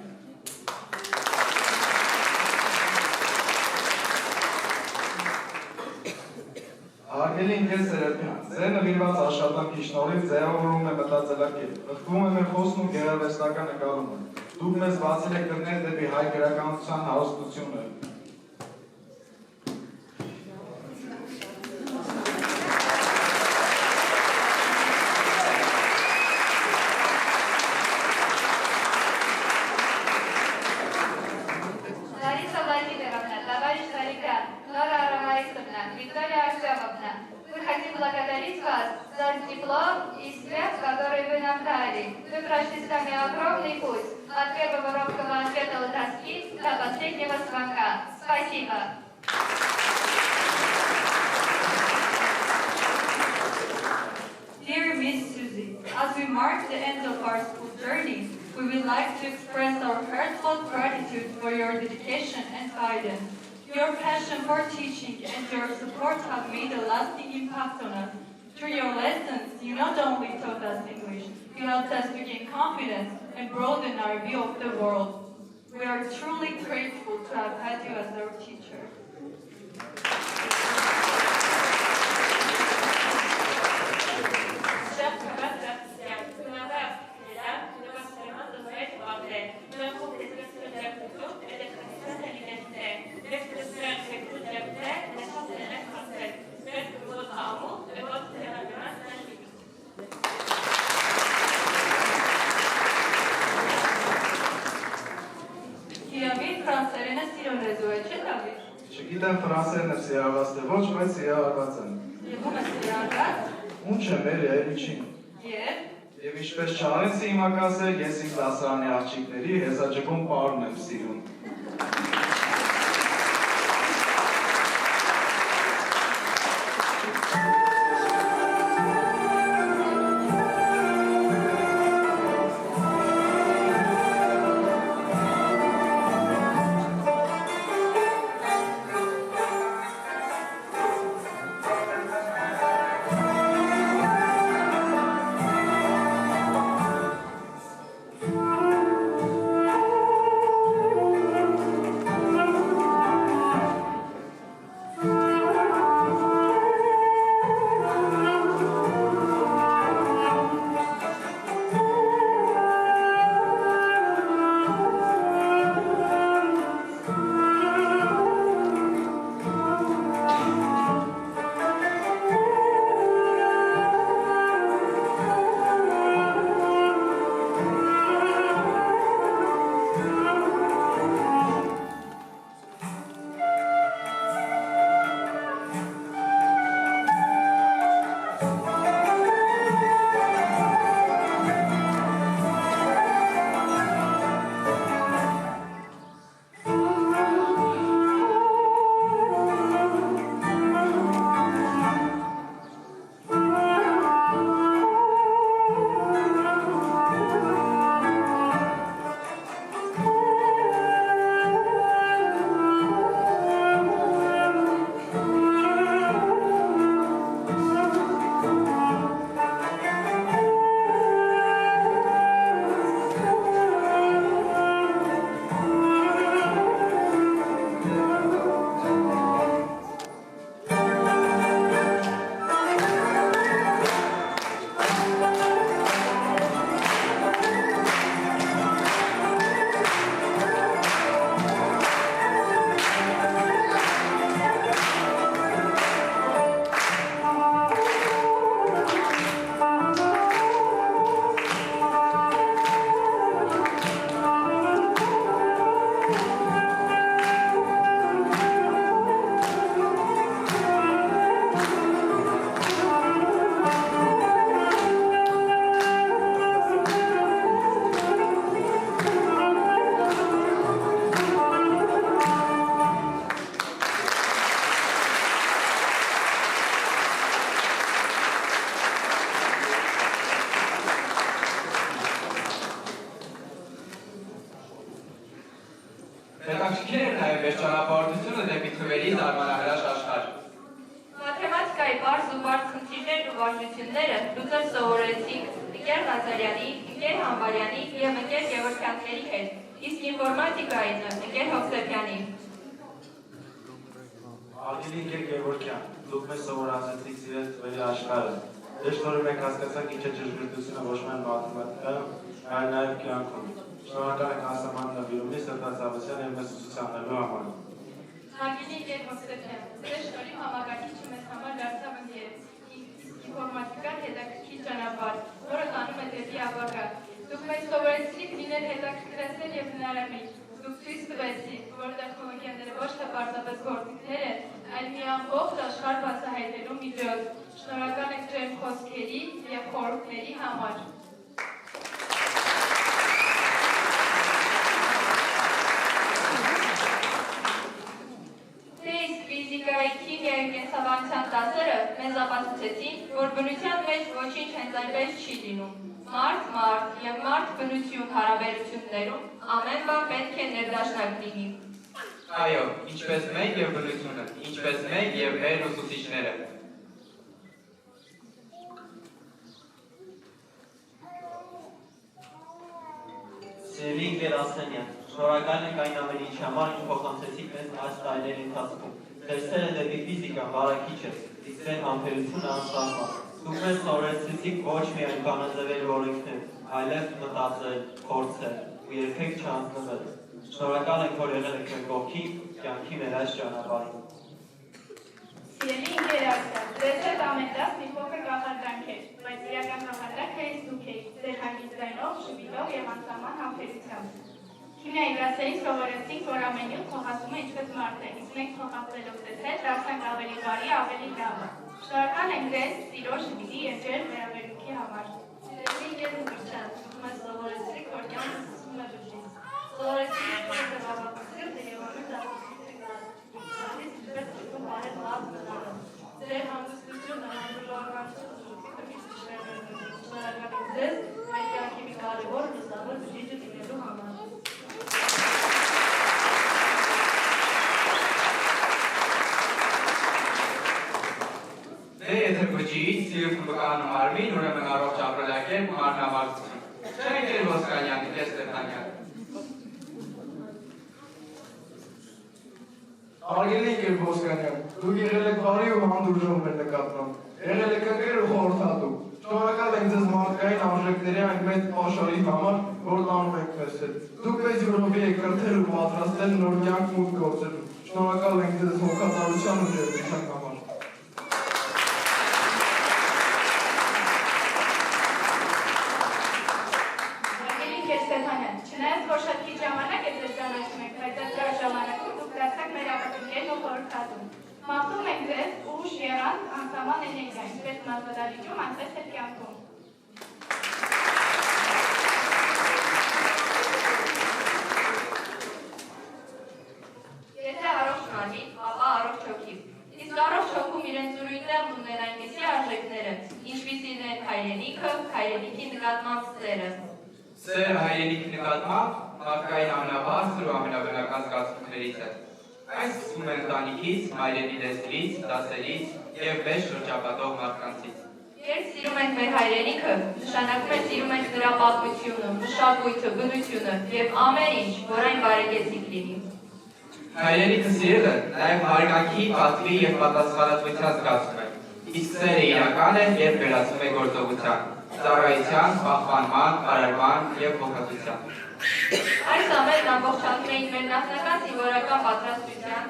Հարգելի Ինգեր Սերոբյան, ձեր նվիրված աշխատանքի շնորհիվ ձևավորվում է մտածելակերպ, խփվում է մեր խոսքն ու գեղարվեստական նկարումը։ Դուք մեզ բացել եք դռներ դեպի հայ գրականության հարստությունը։ Лариса Владимировна, товарищ Зарика, Нора Арамаисовна, Виктория Артемовна, мы хотим благодарить вас за диплом и свет, который вы нам дали. Вы прошли с нами огромный путь от первого робкого ответа у доски до последнего звонка. Спасибо. Dear Miss Susie, as we mark the end of our school journey, we would like to express our heartfelt gratitude for your dedication and guidance. Your passion for teaching and your support have made a lasting impact on us. Through your lessons, you not only taught us English, you helped us to gain confidence and broaden our view of the world. We are truly grateful to have had you as our teacher. Չգիտեմ ֆրանսերն է սիրահարված թե ոչ, բայց սիրահարված եմ։ Եվ ում է սիրահարված։ Ո՞նչ է մեր այլիչին։ Եվ ինչպես չարեցի հիմա կասել, ես իմ դասարանի աղջիկների հեզաջգում պարուն եմ սիրում։ Հետաքրքիր էր նաև մեր ճանապարհորդությունը դեպի թվերի զարմանահրաշ աշխարհ։ Մաթեմատիկայի բարձ ու բարդ խնդիրներն ու վարժությունները լուծել սովորեցինք Տիկեր Նազարյանի, Տիկեր Համբարյանի և ընկեր Գևորգյանների հետ, իսկ ինֆորմատիկայինը ընկեր Հովսեփյանի։ Արգելի ընկեր Գևորգյան, դուք մեզ սովորացրեցիք սիրել թվերի աշխարհը։ Դժտորը մենք հասկացանք ինչ է ճշգրտությունը ոչ միայն մաթեմատիկայում, այլ նաև կյանքում։ Շնորհակալ ենք անսահման նվիրումի, սրտացավության և մեզ ուսուցանելու համար։ Արգելի ընկեր Հովսեփյան, ձեր շնորհիվ համակարգիչը մեզ համար դարձավ ընկեր, ինֆորմատիկան հետաքրքիր ճանապարհ, որը տանում է դեպի ապագա։ Դուք մեզ սովորեցրիք լինել հետաքրքրասեր և հնարամիտ։ Դուք ցույց տվեցիք, որ տեխնոլոգիաները ոչ թե պարզապես գործիքներ են, այլ մի ամբողջ աշխարհ բացահայտելու միջոց։ Շնորհակալ ենք ձեր խոսքերի և խորհուրդների համար։ Ֆիզիկայի, քիմիայի, կենսաբանության դասերը մեզ ապացուցեցին, որ բնության մեջ ոչինչ հենց այնպես չի լինում։ Մարդ և մարդ-բնություն հարաբերություններում ամեն բան պետք է ներդաշնակ լինի։ Այո, ինչպես մենք և բնությունը, ինչպես մենք և մեր ուսուցիչները։ Սիրելի ընկեր Ասենյան, շնորհակալ ենք այն ամեն ինչի համար, ինչ փոխանցեցիք մեզ այս տարիների ընթացքում։ Ձեր սերը դեպի ֆիզիկան վարակիչ է, իսկ ձեր համբերությունը անսահման։ Դուք մեզ սովորեցրիք ոչ միայն բանաձևերի օրենքներ, այլև մտածել, փորձել ու երբեք չհանձնվել։ Շնորհակալ ենք, որ եղել եք մեր կողքին կյանքի մեր այս ճանապարհին։ Սիրելի ընկերացիա, ձեզ հետ ամեն դաս մի փոքր կախարդանք էր, բայց իրական կախարդանքը ես դուք էիք, ձեր հանգիստ ձայնով, շվիլով և անսահման համբերությամբ։ Քիմիայի դասերից սովորեցինք, որ ամեն նյութ փոխանցում է ինչպես մարդ է, իսկ մենք փոխանցելով ձեզ հետ դարձանք ավելի բարի, ավելի լավ։ Շնորհակալ ենք ձեզ սիրո, շվիլի և ջեր վերաբերմունքի համար։ Սիրելի ընկեր Մուրճան, դուք մեզ սովորեցրիք, որ կյանքը սկսվում է բջջից։ Սովորեցրիք, որ ձևավորեցիք և ամեն ձեր հանգստությունը, հանդուրժողականությունը շնորհակալ ենք ձեզ մեր կյանքի մի կարևոր լուսավոր բջիջը լինելու համար։ Եթե բջիջ, սիրտ մկանում արմին, ուրեմն առողջ ապրելակերպ ու մարմնամարզություն։ Չէ՞ ընկեր Ոսկանյան, ընկեր Ստեփանյան։ Արգելի ընկեր Ոսկանյան, դուք եղել եք բարի ու հանդուրժող մեր նկատմամբ, եղել եք ընկեր ու խորհրդատու։ Շնորհակալ ենք ձեզ մարդկային արժեքների այն մեծ պաշարի համար, որ տանում եք մեզ հետ։ Դուք մեզ յուրովի եք կրթել ու պատրաստել նոր կյանք մուտք գործելու։ Շնորհակալ ենք ձեզ հոգատարության ու ջերմության համար։ Չնայած որ շատ քիչ ժամանակ է ձեզ ճանաչում եք, բայց այդ ժամանակում դուք դարձաք մեր ապագան ու խորհրդատուն։ Մաղթում ենք ձեզ ուժ, եռանդ, անսահման էներգիա, ինչպես մազվադալիճում, այնպես էլ կյանքում։ Եթե առողջ մարմին, ապա առողջ հոգի։ Իսկ առողջ հոգում իրենց ուրույն տեղն ունեն այնպիսի արժեքները, ինչպիսին են հայրենիքը, հայրենիքի նկատմամբ սերը։ Սեր հայրենիքի նկատմամբ մարդկային ամենաբարձր ու ամենաբնական զգացմունքներից է։ Այս սկսվում է ընտանիքից, մայրենի լեզվից, դասերից և մեզ շրջապատող մարդկանցից։ Երբ սիրում ենք մեր հայրենիքը, նշանակում է սիրում ենք նրա պատմությունը, մշակույթը, բնությունը և ամեն ինչ, որ այն բարեկեցիկ լինի։ Հայրենիքը սիրելը նաև հարգանքի, պատվի և պատասխանատվության զգացում է, իսկ սերը իրական է, երբ վերածվում է գործողության, ծառայության, պահպանման, արարման և փոխհատուցության։ Այս ամենն ամբողջանում էին մեր նախնական զինվորական պատրաստության,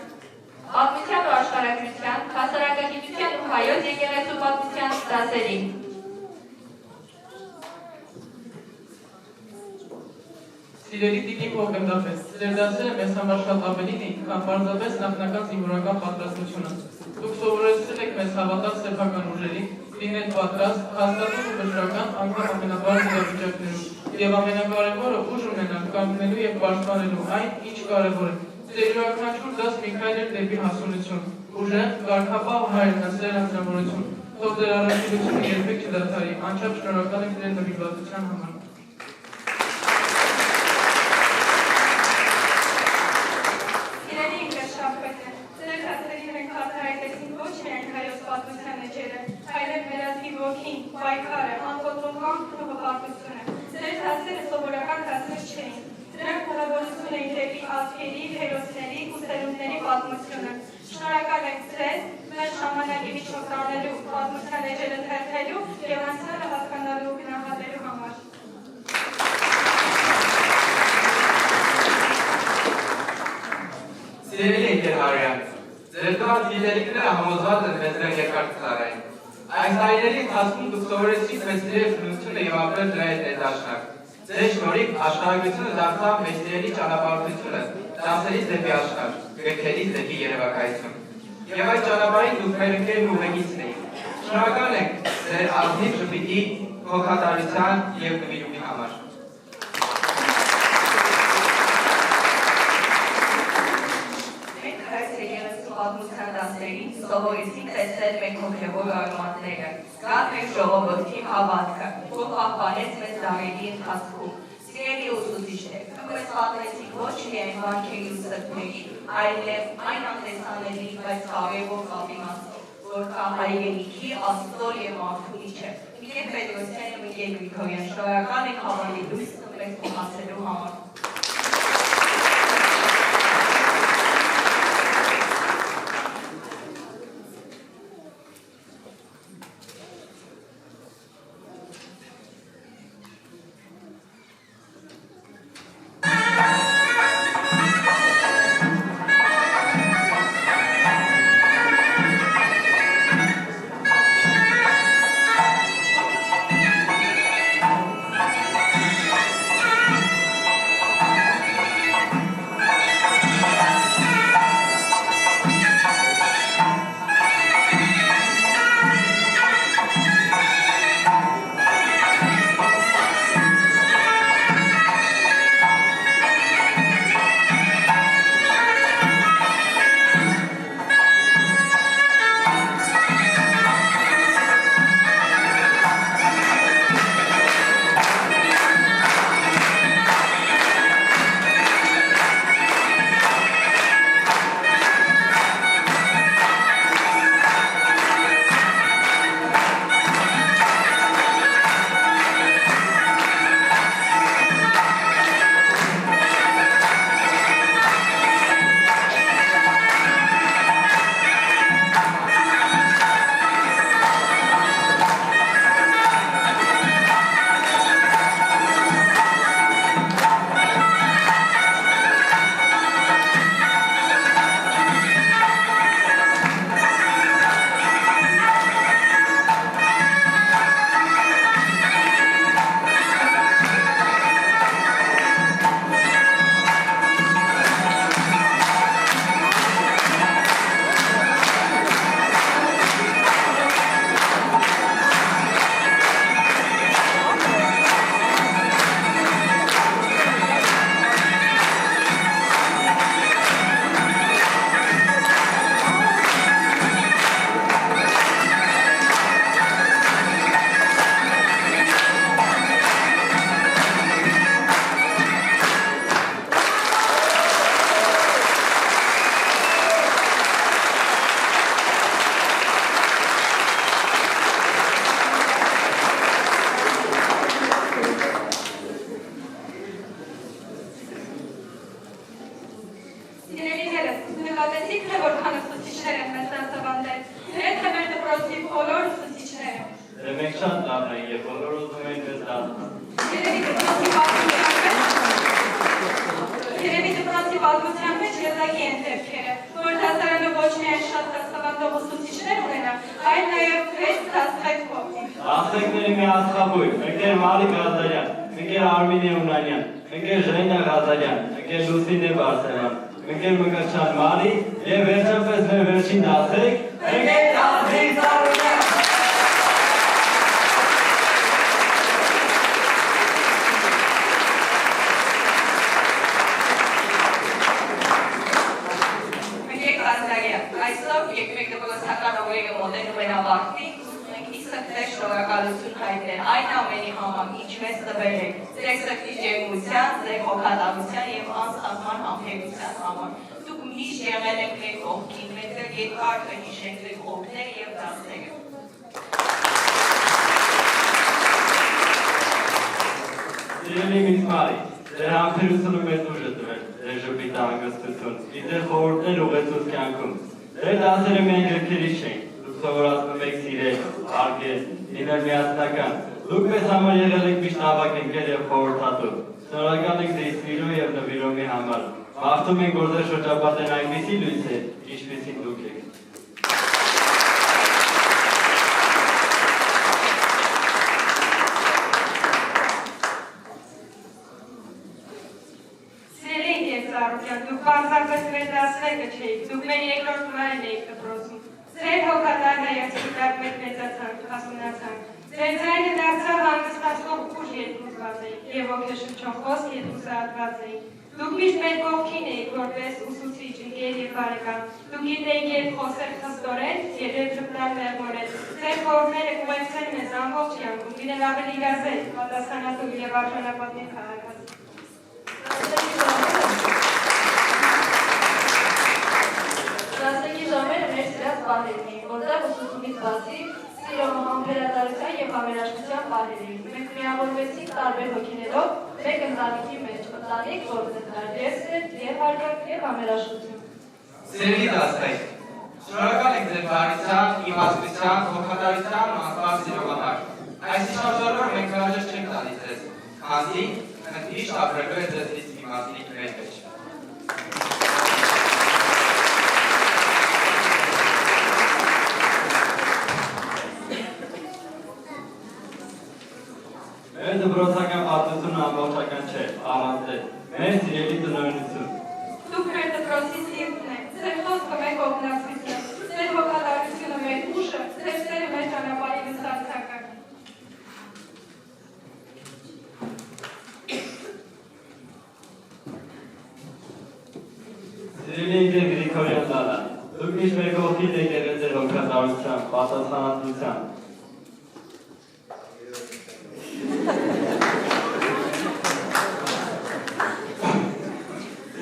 պատմության ու աշխարհագրության, հասարակագիտության ու հայոց եկեղեցու պատմության դասերին։ Սիրելի տիկին Պողպենդապետ, ձեր դասերը մեզ համար շատ ավելին էին, քան պարզապես նախնական զինվորական պատրաստությունը։ Դուք սովորեցրել եք մեզ հավատալ սեփական ուժերին, լինել պատրաստ, հաստատուն ու վճռական անգամ ամենաբարձր իրավիճակներում, և ամենակարևորը ուժ ունենալ կանգնելու և պաշտպանելու այն, ինչ կարևոր է։ Ձեր յուրաքանչյուր դաս մի քայլ էր դեպի հասունություն, ուժեղ, կարգապահ ու հայրենասեր անձնավորություն։ Թող ձեր առաքելությունը երբեք չդադարի, անչափ շնորհակալ ենք ձեր նվիրվածության համար։ ունենք դեպի ազգերի, հերոսների ու սերունդների պատմությունը։ Շնորհակալ ենք ձեզ մեր ժամանակի միջով տանելու պատմության էջերը թերթելու և անցյալը հասկանալու ու գնահատելու համար։ Սիրելի ընկերհարյան, ձեր տված գիտելիքները համոզված են մեզ դեռ երկար կծառայեն։ Այս տարիների ընթացքում դուք սովորեցիք մեզ սիրել բնությունը և ապրել դրա հետ ներդաշնակ։ Ձեր շնորհիվ աշխարհագրությունը դարձավ մեզ սիրելի ճանապարհորդությունը, դասերից դեպի աշխարհ, գրքերից դեպի երևակայություն։ Եվ այս ճանապարհին դուք մեր ընկերն ու ուղեկիցն էիք։ Շնորհակալ ենք ձեր ազնիվ ժպիտի, հոգատարության և նվիրումի համար։ Պատմության դասերին սովորեցինք տեսնել մեր հոգևոր արմատները, զգալ մեր ժողովրդի հավատքը, որ պահպանեց մեզ դարերի ընթացքում։ Սիրելի ուսուցիչներ, դուք մեզ պատմեցիք ոչ միայն վանքերի ու սրբերի, այլև այն անտեսանելի, բայց կարևոր կապի մասին, որ կա հայրենիքի, Աստծո և մարդու միջև։ Միքայել Պետրոսյանը, Միքայել Գրիգորյան, շնորհակալ ենք հավատի լույս տվեք փոխանցելու համար։ Սիրելի Միս Մարի, ձեր համբերությունը մեզ ուժ է տվել, ձեր իձեր խորհուրդներ ուղեցուց կյանքում։ Ձեր դասերը միայն գրքերի չեն, դուք սովորացնում եք սիրել, հարգել, լինել միասնական։ Դուք մեզ համար եղել եք միշտ ավագ ընկեր և խորհրդատու։ Շնորհակալ ենք ձեր սիրո և նվիրումի համար։ Մաղթում ենք, որ ձեր շրջապատեն այնպիսի լույս է, ինչպիսին դուք եք։ Սիրելի ինքեզ Արուկյան, դուք պարզապես մեր դասվեկը չէիք, դուք մեր երկրորդ մայրն էիք դպրոցում։ Ձեր հոգատար հայացքիդակ մեր մեծացանք, հասունացանք։ Ձեր ձայնը դարձավ հանգստացող ուժ երկուսված էիք և ոգեշնչող խոսք երկուսատված էիք։ Դուք միշտ մեր կողքին էիք որպես ուսուցիչ, ընկեր և բարեկամ։ Դուք գիտեիք երբ խոսել խստորեն, երբ ժպտալ մեղմորեն։ Ձեր խորհուրդները կուղեկցել մեզ ամբողջ կյանքում, լինել ավելի գազել, պատասխանատու և արժանապատիվ քաղաքացի։ Դասերի ժամերը մեր սիրած պահերն էին, որտեղ ուսուցումից բացի սիրո համբերատարության և համերաշխության պահեր էին։ Մենք միավորվեցինք տարբեր հոգիներով մեկ ընտանիքի մեջ, ընտանիք, որն ընդար եսր և հարգանք և համերաշխություն։ Սիրելի դասներ, շնորհակալ ենք ձեր բարության, իմաստության, հոգատարության ու անսպասելի սիրո համար։ Այս շրջանում մենք հրաժեշտ չենք տալիս ձեզ, քանզի միշտ ապրելու է ձեզ իմաստիկ մեր մեջ։ Մեր դպրոցական պատմությունը ամբողջական չէ, առանց ձեր, մեր սիրելի տնօրինություն։ Դուք մեր դպրոցի սիրտն եք, ձեր խոսքը մեր կողմնակցությունը, ձեր հոգատարությունը մեր ուժը, ձեր սերը մեր ճանապարհի վստահացակը։ Սիրելի ինքեր Գրիգորյան Լալա, դուք միշտ մեր կողքին եք եղել ձեր հոգատարությամբ, պատասխանատվությամբ։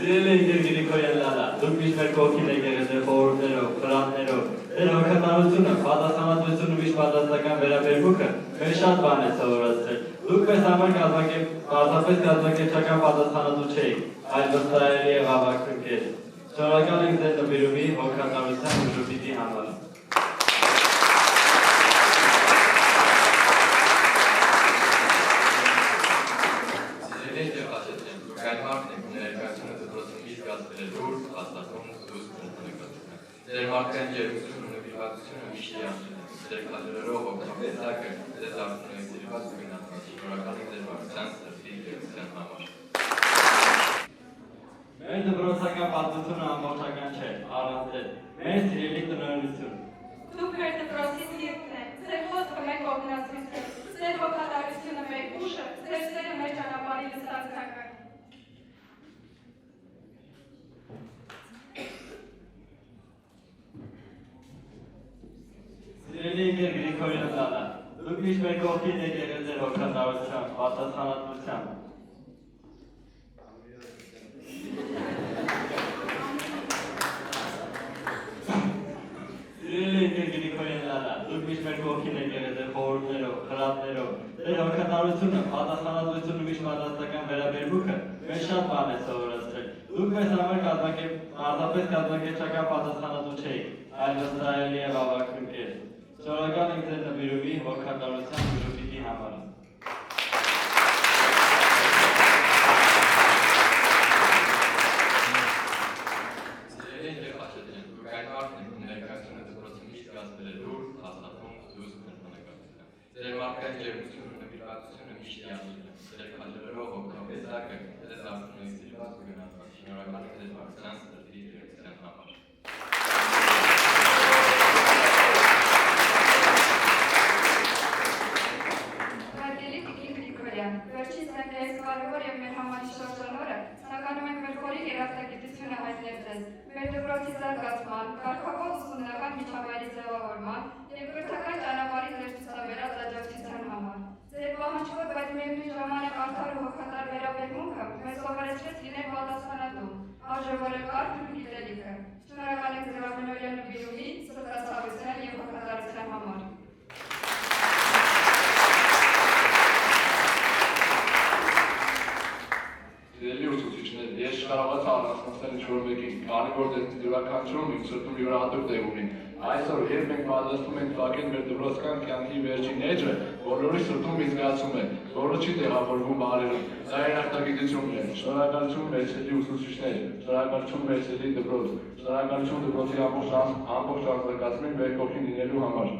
Սիրելի ինքեր Գրիգորյան Լալա, դուք միշտ մեր կողքին եք եղել ձեր խորհուրդներով, խրատներով, ձեր հոգատարությունը, պատասխանատվությունը, միշտ պատասխանական վերաբերմունքը մեր շատ բան է սովորացրել։ Դուք մեզ համար պարզապես կազմակերպչական պատասխանատու չէիք, այլ վստահելի և ավագ ընկեր։ Շնորհակալ ենք ձեր նվիրումի, հոգատարության ու ժպիտի համար։ Սիրելի դեպաշետրեն, դուք այն մարդն եք, ու ներկայությունը դպրոցում միշտ կազմելու հաստատում ու դուս կրտնկացում։ Ձեր մարդկային ջերմությունն ու նվիրվածությունը միշտ յանջել են։ Ձեր քաջալերող հոգապետակը ձեզ դարձնում է սիրված ու գնահատված։ Շնորհակալ ենք ձեր բարության, սրտի և ձեր համար։ Մեր դպրոցական պատմությունը ամբողջական չէ, առանց ձեր, մեր սիրելի տնօրինություն։ Դուք մեր դպրոցի սիրտն եք, ձեր խոսքը մեր կողմնակցությունը, ձեր հոգատարությունը մեր ուժը, ձեր սերը մեր ճանապարհի վստահացակը։ Սիրելի ինքեր Գրիգորյան Լալա, դուք միշտ մեր կողքին եք եղել ձեր հոգատարությամբ, պատասխանատվությամբ։ Սիրելի ինքեր Գրիգորյան Լալա, դուք միշտ մեր կողքին եք եղել ձեր խորհուրդներով, խրատներով, ձեր հոգատարությունը, պատասխանատվությունը, միշտ պատասխանական վերաբերմունքը մեր շատ բան է սովորացրել։ Դուք մեզ համար պարզապես կազմակերպչական պատասխանատու չէիք, այլ վստահելի և ավագ ընկեր։ Շնորհակալ ենք ձեր նվիրումի, հոգատարության ու ժպիտի համար։ Սիրելի դեպաշետրեն, դուք այն մարդն եք, ու ներկայությունը դպրոցում միշտ կազմելու հաստատում ու դուս կրտնկացում։ Ձեր մարդկային ջերմությունն ու նվիրվածությունը միշտ յանջել են։ Ձեր քաջալերող հոգապետակը ձեզ դարձնում է սիրված ու գնահատված։ Շնորհակալ ենք ձեր բարության, սրտի և ձեր համար։ Հարգելի Տիկին Գրիգորյան, վերջից մենք այս կարևոր և մեր համար հիշողջան օրը ցանկանում ենք մեր խորին երախտագիտությունը հայտնել ձեզ մեր դպրոցի զարգացման, կարգավոր ուսումնական միջավայրի ձևավորման և կրթական ճանապարհի ձեր ցուցաբերած աջակցության համար։ Ձեր պահանջկոտ, բայց միևնույն ժամանակ արդար ու հոգատար վերաբերմունքը մեզ սովորեցրեց լինել պատասխանատու, արժևորել կարգն ու գիտելիքը։ Շնորհակալ ենք ձեր ամենօրյա նվիրումի, սրտացավության և հոգատարության համար։ Սիրելի ուսուցիչներ, ես չկարողացա առանձնացնել ինչ-որ մեկին, քանի որ յուրաքանչյուրում իմ սրտում յուրահատուկ տեղ ունի։ Այսօր, երբ մենք պատրաստվում ենք փակել մեր դպրոցական կյանքի վերջին էջը, բոլորի սրտում մի զգացում է, որը չի տեղավորվում բառերում։ Դա երախտագիտությունն է։ Շնորհակալություն Վերցելի ուսուցիչներ, շնորհակալություն Վերցելի դպրոց, շնորհակալություն դպրոցի ամբողջ անձնակազմին մեր կողքին լինելու համար։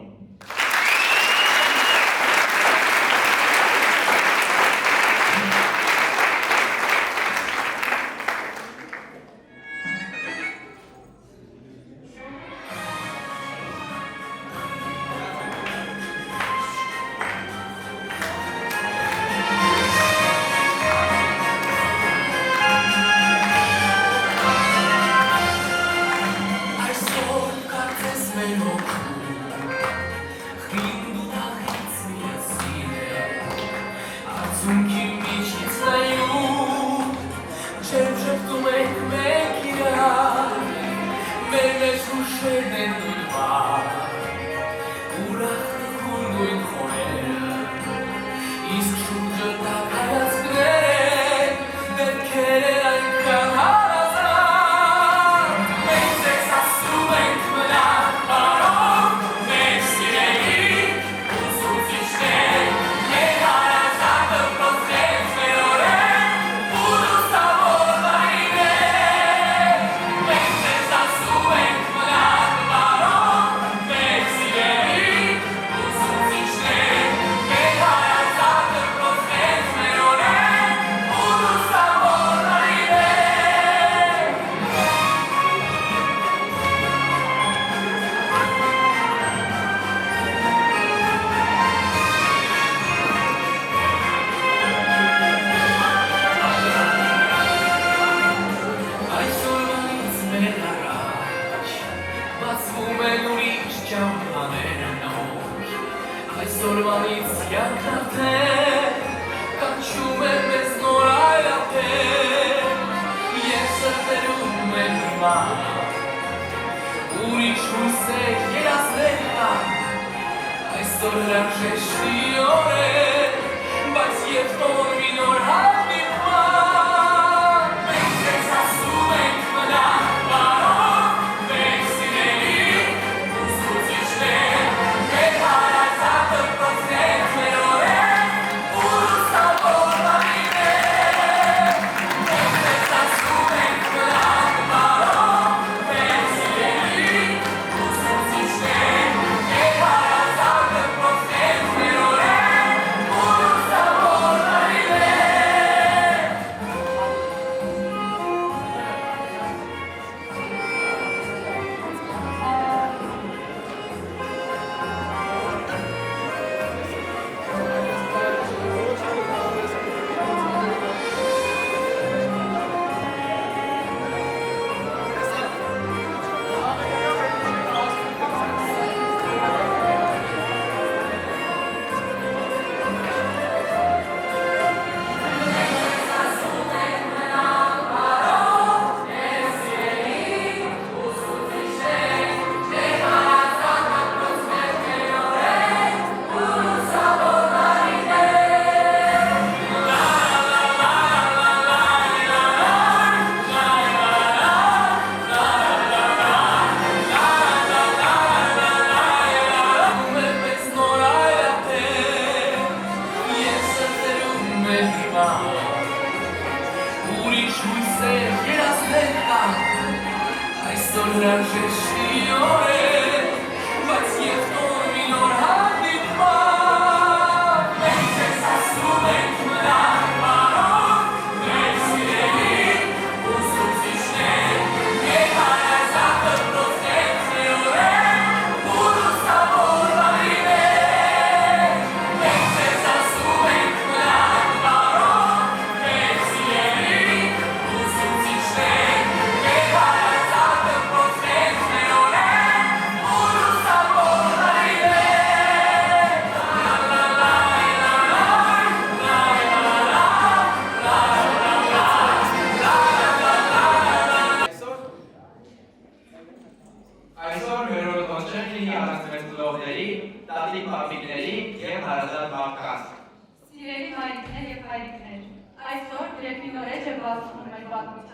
բացում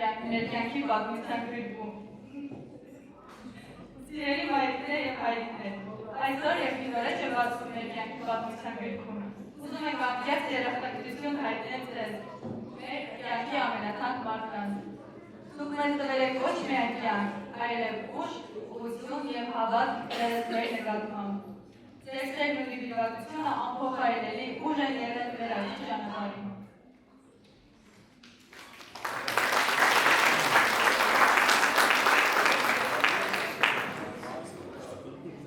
այն ներկյանքի պատմության գրքում։ Սիրելի մայրիկներ և հայրիկներ, այսօր և հինորեջը բացում ներկյանքի պատմության գրքում։ Ուզում ենք անկեղծ երախտագիտություն հայտնել ձեզ, մեր կյանքի ամենաթանկ մարդկանց։ Դուք մեզ տվել եք ոչ միայն կյանք, այլև ուժ, ուղղություն և հավատ ձեզ մեր նկատմամբ։ Ձեր սերն ու նվիրվածությունը անփոխարինելի ուժ են եղել մեր այս ճանապարհին։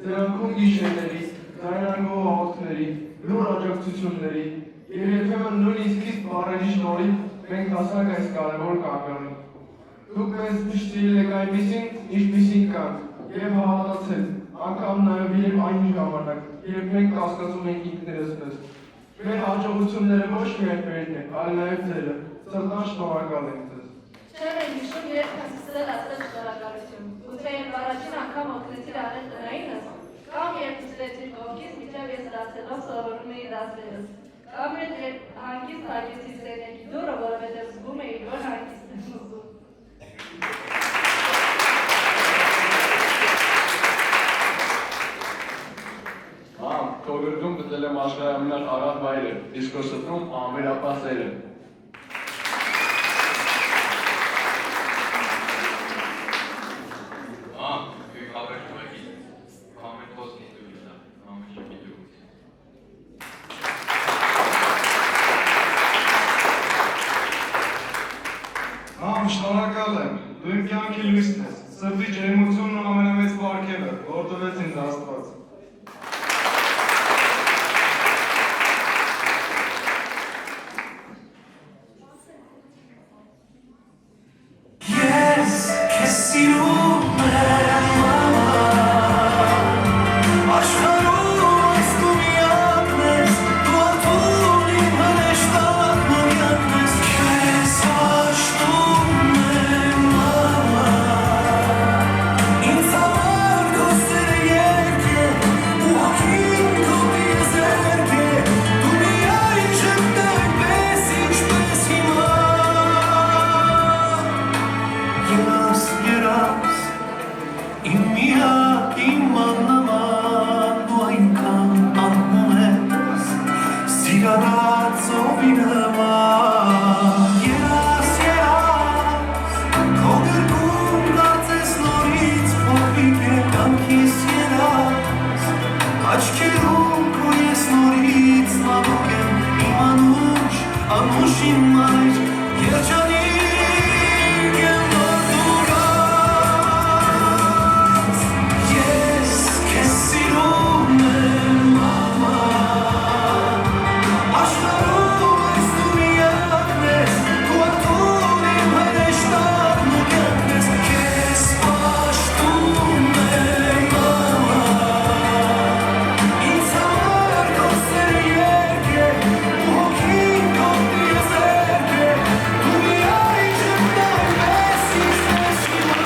Ձերանքում գիշերների, ձայնարկող հաղորդների, լուր աջակցությունների և երբեմն նույնիսկ իսկ բառերի շնորհիվ մենք հասանք այս կարևոր կանգանին։ Դուք մեզ ճշտել եք այնպիսին, ինչպիսին կանք, և հավատացել, անգամ նաև երբ այն ժամանակ, երբ մենք կասկածում ենք ինքներս մեզ։ Մեր հաջողությունները ոչ միայն մերն են, այլ նաև ձերը, սրտան շնորհակալ ենք ձեզ։ Չեմ եմ հիշում, երբ եմ սկսել ասել շնորհակալություն, գուցե երբ առաջին անգամ օգնեցիր անել տնայինս, կամ երբ նստեցիր կողքից, մինչև ես դասելով սովորում էի դասերս, կամ երբ հանգիստ հագեցի սենյակի դուռը, որովհետև զգում էի, որ հանգիստ եմ ուզում։ Քո գրքում գտել եմ աշխարհի ամենախաղաղ վայրը, իսկ քո սրտում ամենապահ սերը։ Շնորհակալ եմ, դու իմ կյանքի լույսն ես, սրտի ջերմությունն ու ամենամեծ պարգևը, որ տվեց ինձ Աստված։ Ես քեզ սիրում եմ աշխարհում ես դու միակն ես դու արտուն իմ հրեշտակն ու միակն ես քեզ հաշտում եմ ինձ համար քո սերը երկ է ու հոգին քո տիեզերք է դու միայն շտը այնպես ինչպես հիմա Երաս, իմ միակ, իմ աննման, դու այնքան անում ես, սիրառած ովի նման, երաս, քո գրքում կարծես նորից փոխվիկ է կյանքիս երաս, աչքերում քո ես նորից մատուկ եմ, իմ անուշ իմ մայր, երջանիկ եմ որ դու գաս, ես քեզ սիրում եմ աշխարհում ես դու միակն ես, դու արտուն իմ հրեշտակն ու կյանքն ես, քեզ պաշտում եմ ինձ համար քո սերը երկ է ու հոգին քո տիեզերք է դու միայն շտը այնպես ինչպես հիմա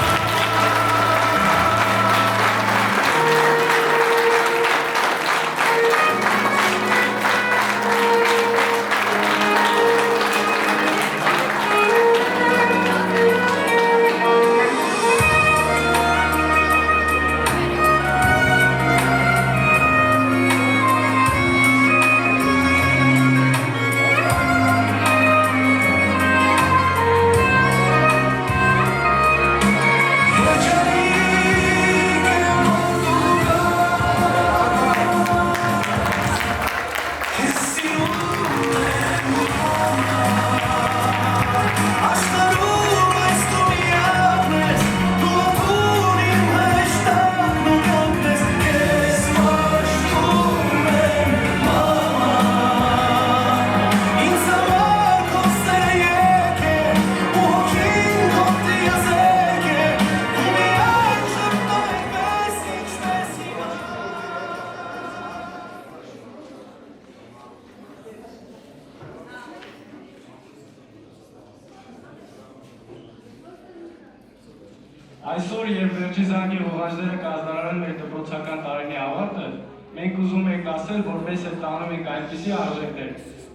Այսօր, երբ վերջի զանգի հողաժները կազմարարել մեր դպրոցական տարիների ավարտը, մենք ուզում ենք ասել, որ մեզ հետ տանում ենք այնպիսի արժեքներ,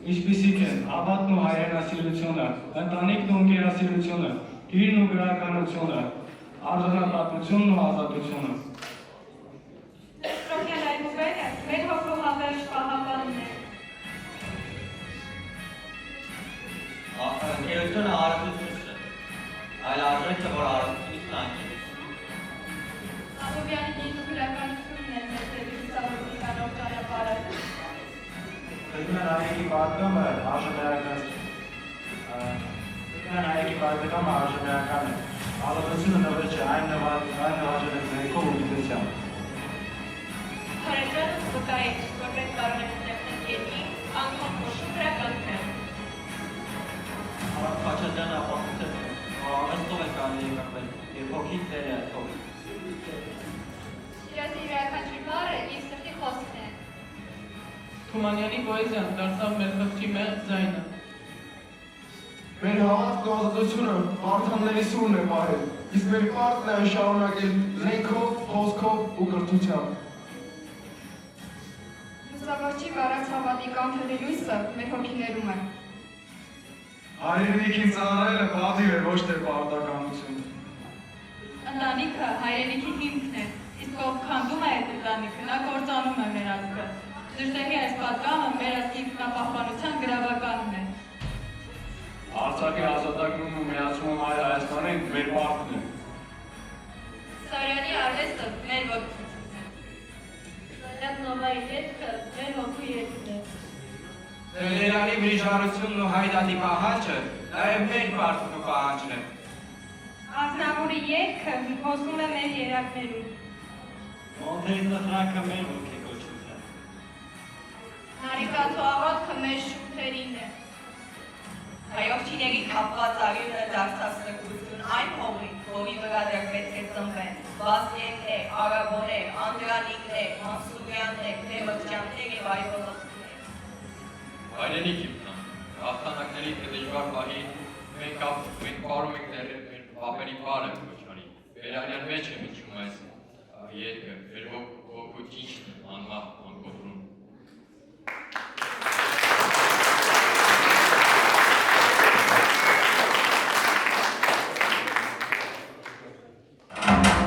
ինչպիսիք են հավատն ու հայրենասիրությունը, ընտանիքն ու ընկերասիրությունը, գիրն ու գրականությունը, արժանապատվությունն ու ազատությունը։ Դեստրոկյան այգուվերը մեր հոգու հավերժ պահապանն է։ Ընկերությունը արարություն չէ, այլ արժեքը, որ արարությունից նանկին։ Աբովյանի գիտ ու գրականությունն է մեր դեպի լուսավորության ճանապարհը։ Կրկին այգի պատգամը արժանայական է։ Կրկին այգի պատգամը արժանայական է։ Ազատությունը նվեր չէ, այն նվաճել է ձերքով ու գիտությամբ։ Հարեճանը վկայ է, որպես կարող է ստեղծել երկի, անգամ խոշու գրականություն։ Խաչատրյան ապահովությունը արվեստով է կարելի կրվել, երբ հոգին տեր է այդ հոգին։ Սիրասի յուրաքանչյուր բառը իր սրտի խոսքն է։ Թումանյանի պոեզիան դարձավ մեր խղճի մեծ ձայնը։ Մեր հավատքը ազատությունը արտանների սուրն է պահել, իսկ մեր պարտն է այն շարունակել զենքով, խոսքով ու կրթությամբ։ Լուսավորչի վարած հավատի կանթերի լույսը մեր հոգիներում է։ Հայրենիքին ծառայելը պատիվ է, ոչ թե պարտականություն։ Ընտանիքը հայրենիքի հիմքն է, իսկ ով քանդում է այդ ընտանիքը, նա կործանում է մեր ազգը։ Դրսերի այս պատգամը մեր ազգի ինքնապահպանության գրավականն է։ Արցախի ազատագրումն ու միացումը Հայ Հայաստանին մեր պարտքն է։ Սարյանի արվեստը մեր ոգին է։ Սարյապնովայի երգը մեր հոգու երգն է։ Լերանի վրիժարությունն ու հայդատի պահանջը նաև մեր պարտքն ու պահանջն է։ Ազնավուրի երգը հոսում է մեր երակներում։ Մոնթեի նխրանքը մեր ոգեկոչություն է։ Նարիկացու աղոտքը մեր շուտերին է։ Հայողջիների կապված արյունը դարձավ սրբություն այն հողին, որի վրա դեռ պետք է ծնվեն Վասկեններ, Արաբոներ, Անդրանիկներ, Մանսուրյաններ, Դեմրճյաններ և այլոզովներ։ Հայրենիք հիմնան, հաղթանակների դժվար պահին մենք պարում ենք ներել մեր պապերի պարը կոչանի, վերանյան մեջ է միջում այս երկը, մեր հոգու ճիշտ անմահ անկոտրում։ Hey!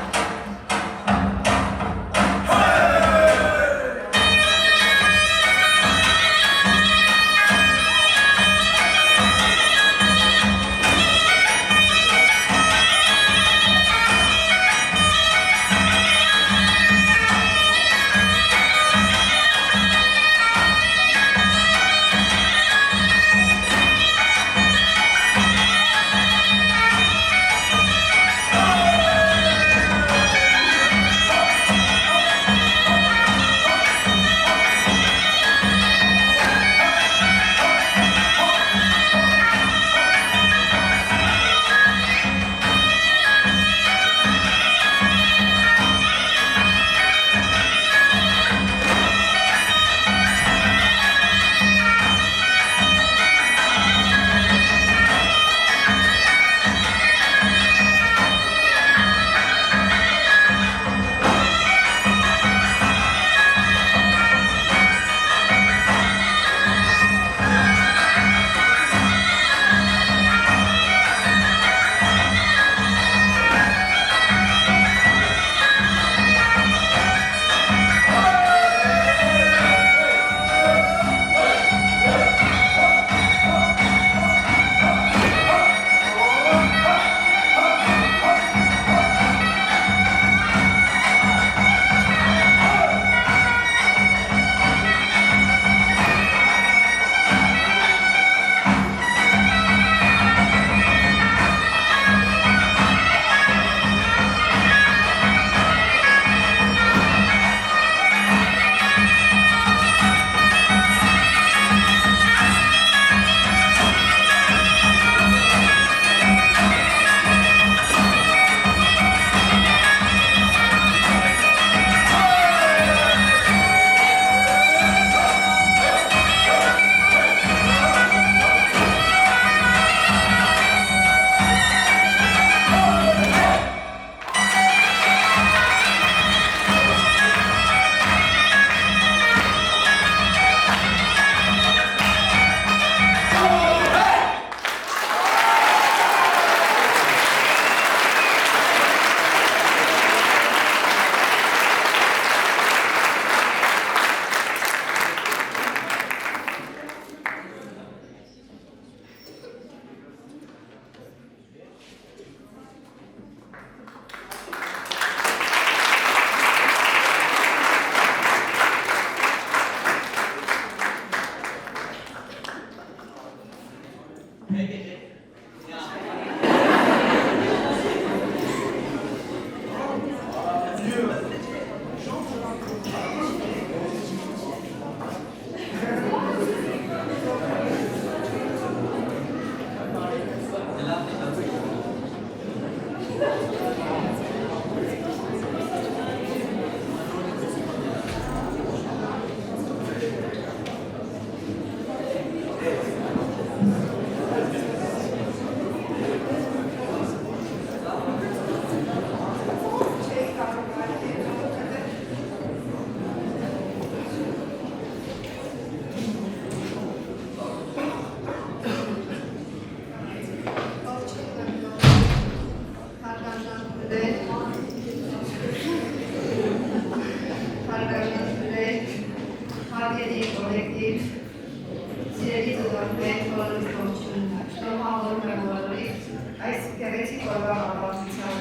գեղեցիկ օրվա ապացույցան։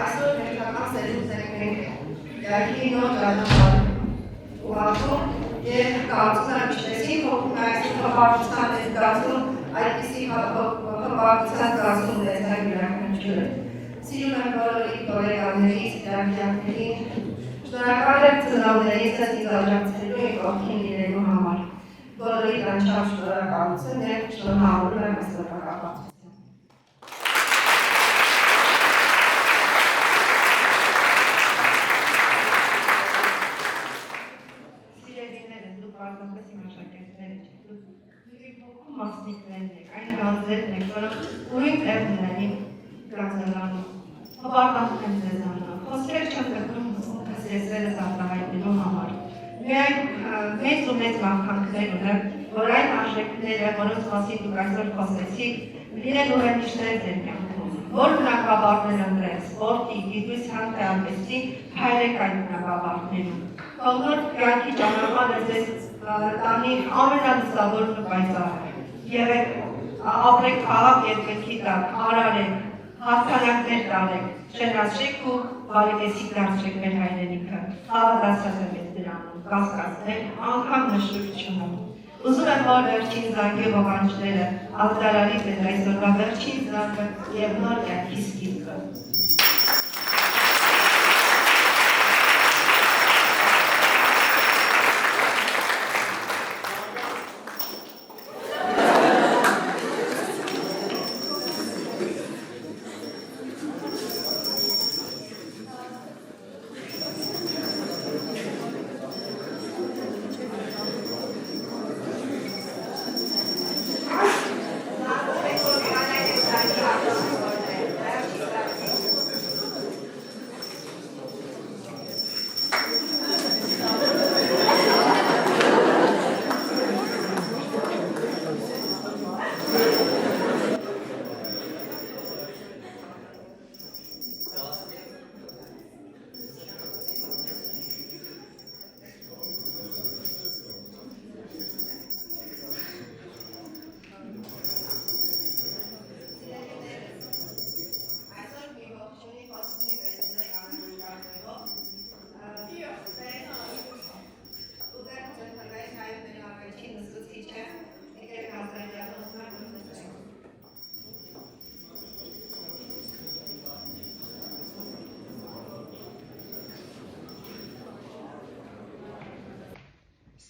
Այսօր հերթական սերունդներ ենք յայքի նոր ճանապարհ ուղղում եւ կարծում եմ ինչպեսին հոգում այս հպարտության ներկայացում այդպիսի հպարտության զգացում ունեցան յուրաքանչյուրը։ Սիրում եմ բոլորի գոլեգաներից, դիակներին, շնորհակալ եմ ծնողներիցս ինձ աջակցելու եւ կողքին լինելու համար։ Բոլորի անչափ շնորհակալություն եւ շնորհավորում եմ այս օրվա մասնիկներն եք, այն գազերն եք, որոնք ուրույն տեղ ունենին գազելանում, հպարտանք են ձեզանում, խոսքեր չեմ գտնում հսրեցրելս արտահայտնելու համար։ Միայն մեծ ու մեծ վախանքներ ունեմ, որ այն արժեքները, որոնց մասին դուք այսօր խոսեցիք, լինեն ուրեմիշներ ձեր կյանքում։ Որ բնակավարներ ընտրեք, սպորտի, գիտության, արվեստի, հայրեք այդ բնակավարներում։ Թողնոր կյանքի ճանապարհը ձեզ տանի ամենալուսավոր նպատակը։ Եղեք, ապրեք խաղաղ երկնքի տակ, արարեք, հաղթանակներ տալեք, շնորհացրեք ու բարեկեցիկ դարձրեք մեր հայրենիքը։ Հավատացած եմ ես դրանում, կասկածներ, անգամ նշույթ չունեմ։ Ուզում եմ, որ վերջին զանգի ողանջները աղդարարի ձեր այսօրվա վերջին զանգը եւ նոր կյանքի սկիզբը։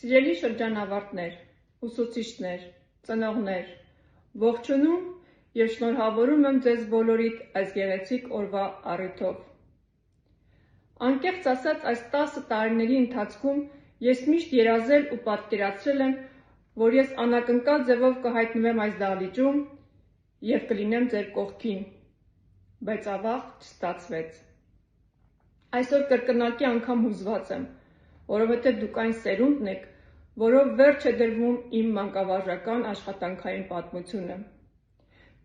Սիրելի շրջանավարտներ, ուսուցիչներ, ծնողներ, ողջունում եւ շնորհավորում եմ ձեզ բոլորիդ այս գեղեցիկ օրվա առիթով։ Անկեղծ ասած, այս 10 տարիների ընթացքում ես միշտ երազել ու պատկերացրել եմ, որ ես անակնկալ ձևով կհայտնվեմ այս դահլիճում եւ կլինեմ ձեր կողքին, բայց ավաղ չստացվեց։ Այսօր կրկնակի անգամ հուզված եմ, որովհետև դուք այն սերունդն եք, որով վերջ է դրվում իմ մանկավարժական աշխատանքային պատմությունը։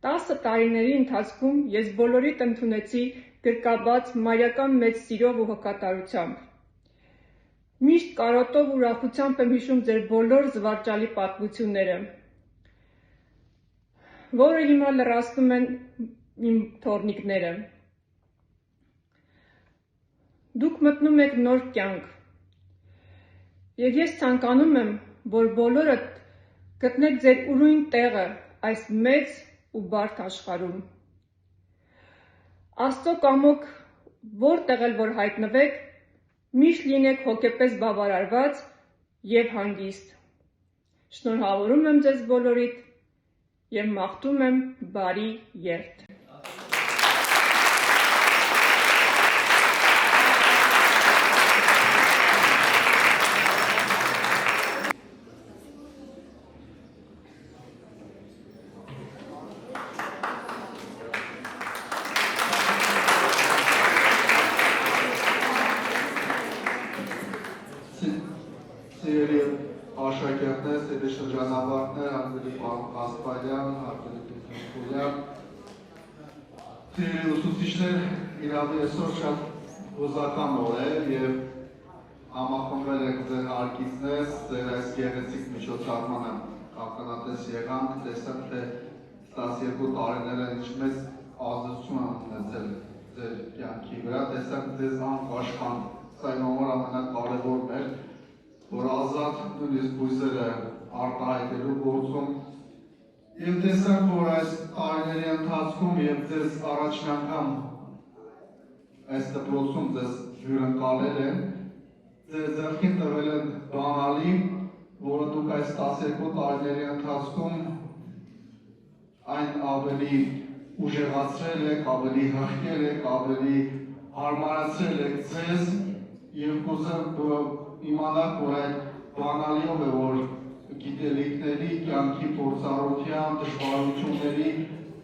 10 տարիների ընթացքում ես բոլորիդ ընդունեցի գրկաբաց մայրական մեծ սիրով ու հոգատարությամբ։ Միշտ կարոտով ու ուրախությամբ եմ հիշում ձեր բոլոր զվարճալի պատմությունները, որը հիմա լրացնում են իմ թոռնիկները։ Դուք մտնում եք նոր կյանք, եւ ես ցանկանում եմ, որ բոլորդ գտնեք ձեր ուրույն տեղը այս մեծ ու բարդ աշխարհում։ Աստծո կամոք որտեղ էլ որ հայտնվեք, միշտ լինեք հոգեպես բավարարված եւ հանգիստ։ Շնորհավորում եմ ձեզ բոլորիդ եւ մաղթում եմ բարի երթ։ Սիրելի աշակերտներ, սիրելի շրջանավարտներ, հարգելի պարոն Ասպարյան, հարգելի Խուլյան, սիրելի ուսուցիչներ, իրավի այսօր շատ հուզական օր է եւ համախմբվել եք ձեր հարգիցներ, ձեր այս գեղեցիկ միջոցառմանը ականատես եղանք, տեսանք, թե 12 տարիները ինչ մեծ ազդեցություն ձեզ անկաշկան, սա իմ համար ամենակարևորն էր, որ ազատ նույնիսկ բույսերը արտահայտելու գործում եւ տեսանք, որ այս տարիների ընթացքում եւ ձեզ առաջին անգամ այս դպրոցում ձեզ հյուրընկալել են, ձեզ ձեռքին տվել են բանալի, որը դուք այս 12 տարիների ընթացքում այն ավելի ուժեղացրել եք, ավելի հղկել եք, ավելի հարմարացրել եք ձեզ եւ կուզեմ իմանաք, որ այդ բանալիով է, որ գիտելիքների, կյանքի փորձառության, դժվարությունների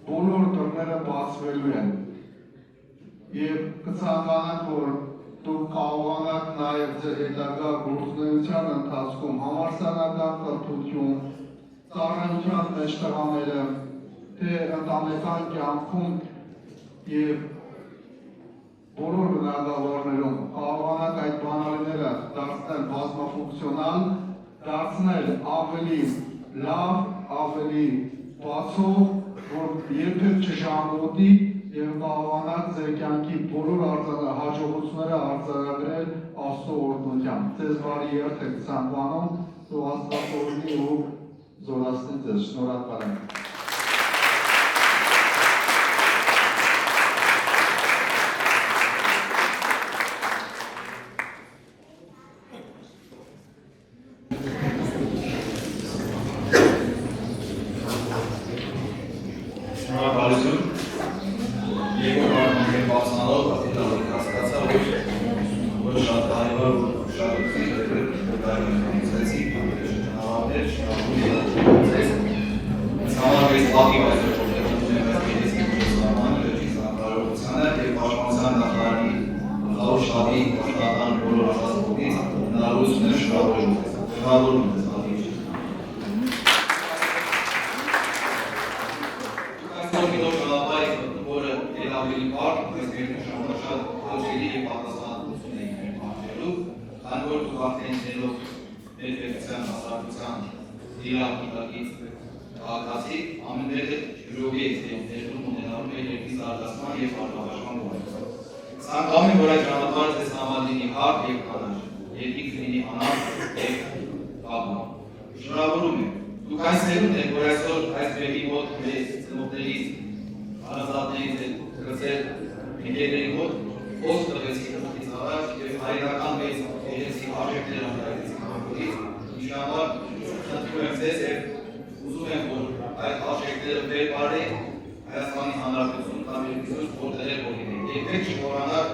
բոլոր դռները բացվելու են։ Եվ կցանկանանք, որ դուք կարողանաք նաև ձեր հետագա գործունեության ընթացքում համալսարանական կրթություն, ծառայության մեջ տղաները, թե ընտանեկան կյանքում եւ բոլոր բնագավառներում կարողանաք այդ բանալիները դարձնել բազմաֆունկցիոնալ, դարձնել ավելի լավ, ավելի բացող, որ երբեք չժանգոտի եւ կարողանաք ձեր կյանքի բոլոր հաջողությունները արձանագրել Աստծո օրհնությամբ։ Ձեզ բարի երթ եք ցանկանում, ու Աստված օրհնի ու զորացնի ձեզ։ Շնորհակալ եմ։ Ցանկանում եմ, որ այդ ճանապարհը ձեզ համալինի հարթ եւ կանաչ, երկինք լինի անապ եւ կապա։ Շնորհավորում եմ։ Դուք այս ներումն եք, որ այսօր այս բեմի մոտ մեզ ծնողներից, հարազատներից եք գծել ընկերների մոտ, խոսք տվեցիք մոտից առաջ եւ հայրական մեծ երեցի արժեքներ անդրադարձիք համբուրից, ինչի համար խնդրում եմ ձեզ եւ ուզում եմ, որ այդ արժեքները վեր բարեք Հայաստանի Հանրապետություն կամ երկրորդ որտեղ որ լինեն։ Երբեք չմոռանաք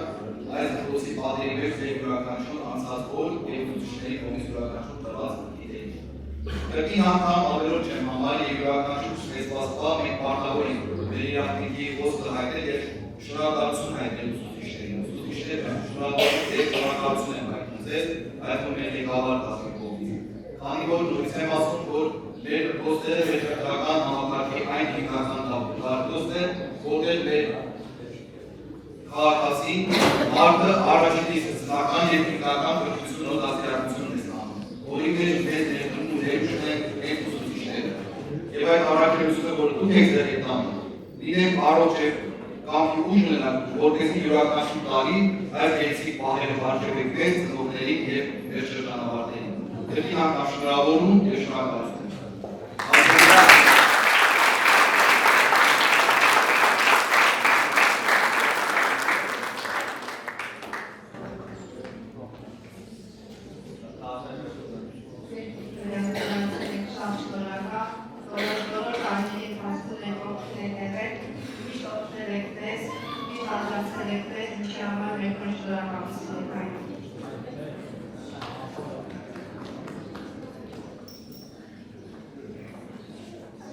այս դպրոցի պատերի մեջ ձեր յուրաքանչյուր անցած օր եւ ուսուցիչների կողմից յուրաքանչյուր տված գիտելիք։ Կրկին անգամ ավելորդ չեմ համարի եւ յուրաքանչյուր ստեղծված բան մենք պարտավոր ենք մեր իրավունքի խոսքը հայտնել եւ շնորհակալություն հայտնել ուսուցիչներին։ Ուսուցիչները շնորհակալություն են հայտնում ձեզ, այդպես մեր ղեկավար դասի կողմից։ Քանի որ նույնիսկ եմ ասում, որ մեր դպրոցները մեր քրթական համակարգի այն հիմնական դպրոցն է, որտեղ մեր քաղաքացին մարդը առաջինից սնական եւ հիմնական կրթությունով դաստիարակությունն է ստանում, որի մեջ մեծ ներդրում ունեն մենք ուսուցիչները։ Եվ այդ առաքելությունը, որ դուք եք ձեր հետ անում, լինեք առողջ եւ կամքի ուժ ունենաք, որպեսզի յուրաքանչյուր տարի այս գեղեցիկ պահերը վարժեք մեզ ծնողներին եւ մեր շրջանավարտներին։ Կրկին անգամ շնորհավորում եւ շնորհակալություն։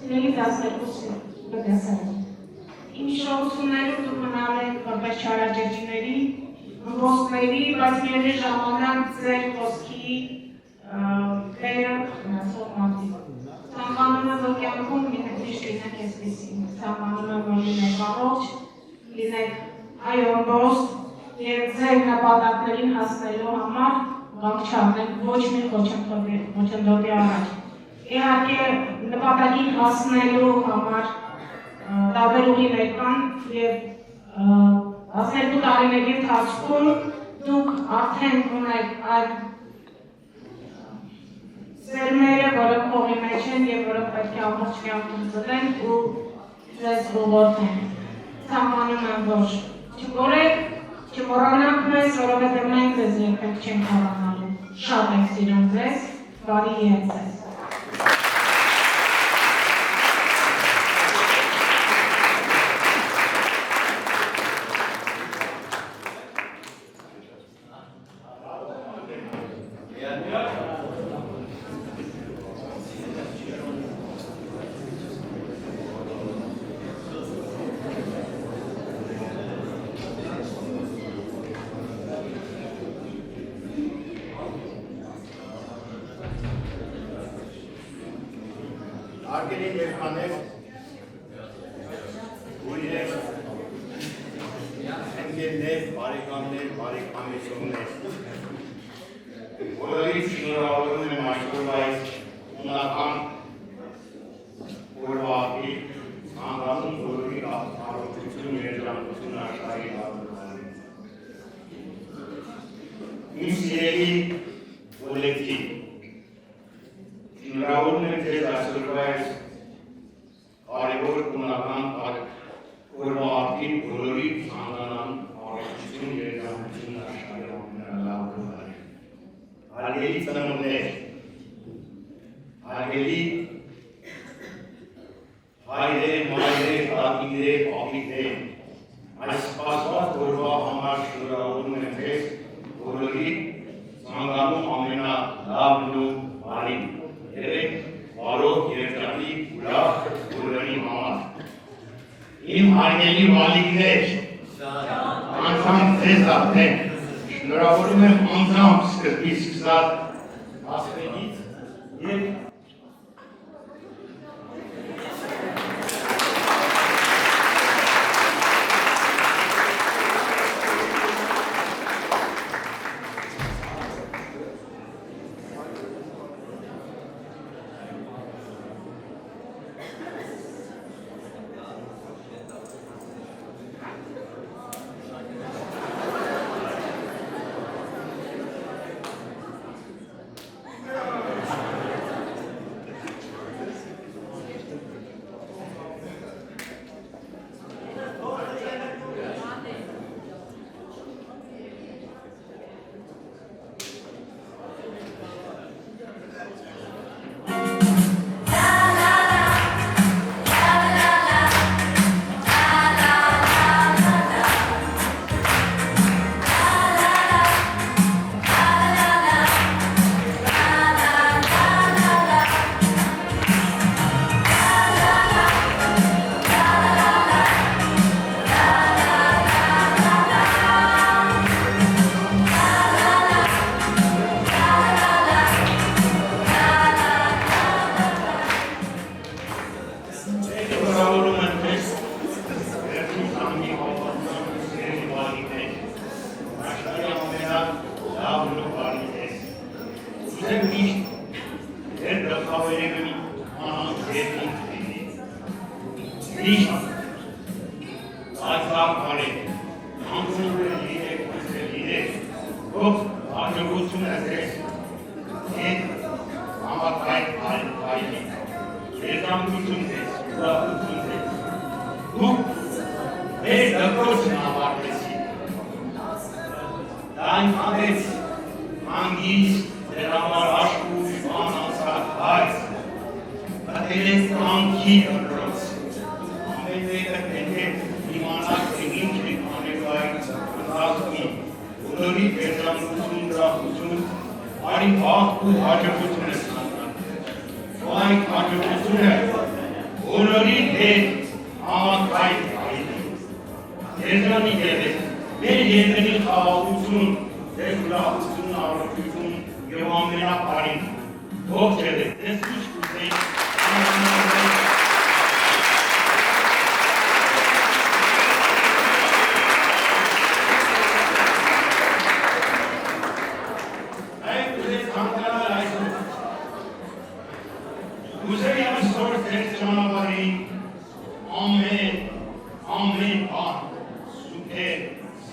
Սիրելի դասերուհի, դասերուհի։ Իմ շոուսուներում դուք մնալ եք որպես չարաճճիների, ըմբոստների, բայց միևնույն ժամանակ ձեր խոսքի վերը մնացող մարդիկ։ Ցանկանում եմ, որ կյանքում միշտ լինեք այսպիսին։ Ցանկանում եմ, որ լինեք առողջ, լինեք այոմբոստ եւ ձեր նպատակներին հասնելու համար ղանք չառնեք ոչ մի խոչընդոտի առաջ։ Իհարկե նպատակին հասնելու համար տարբեր ուղիներ կան եւ 12 տարիների ընթացքում դուք արդեն ունեք այդ սերմերը, որը փողի մեջ են եւ որը պետք է ամբողջ կյանքում ծնեն ու ձեզ ողորմեն։ Ցանկանում եմ, որ չգորեք, չմոռանաք մեզ, որովհետեւ մենք ձեզ երբեք չենք մոռանալու։ Շատ ենք սիրում ձեզ, բարի երեկ ձեզ։ Արգելի երեխաներ, ուրիշ, ընկերներ, բարեկամներ, բարեկամություններ, բոլորից շնորհավորում եմ այսօր այս ունական օրվա ցանկանում բոլորի առողջություն, երջանկություն աշխարհի հարցերում։ Իմ սիրելի կոլեկտիվ, շնորհավորում եմ ձեզ այսօրվա այս կարևոր ունական օրվա արդին բոլորի ցանկանան առողջություն, երջանկություն աշխարհի ամենալավ։ Հարգելի ծնողներ, հարգելի հայրեր, մայրեր, տատիկներ, պապիկներ, այս սպասված օրվա համար շնորհավորում եմ ձեզ բոլորի ցանկանում ամենալավն ու բարին։ Երեք բարով երջանիկ ուրախ բոլորի համար։ Իմ հարգելի մալիկներ, անձամբ ձեզ արդեն շնորհավորում եմ անձամբ սկզբից սկսած ասվելից և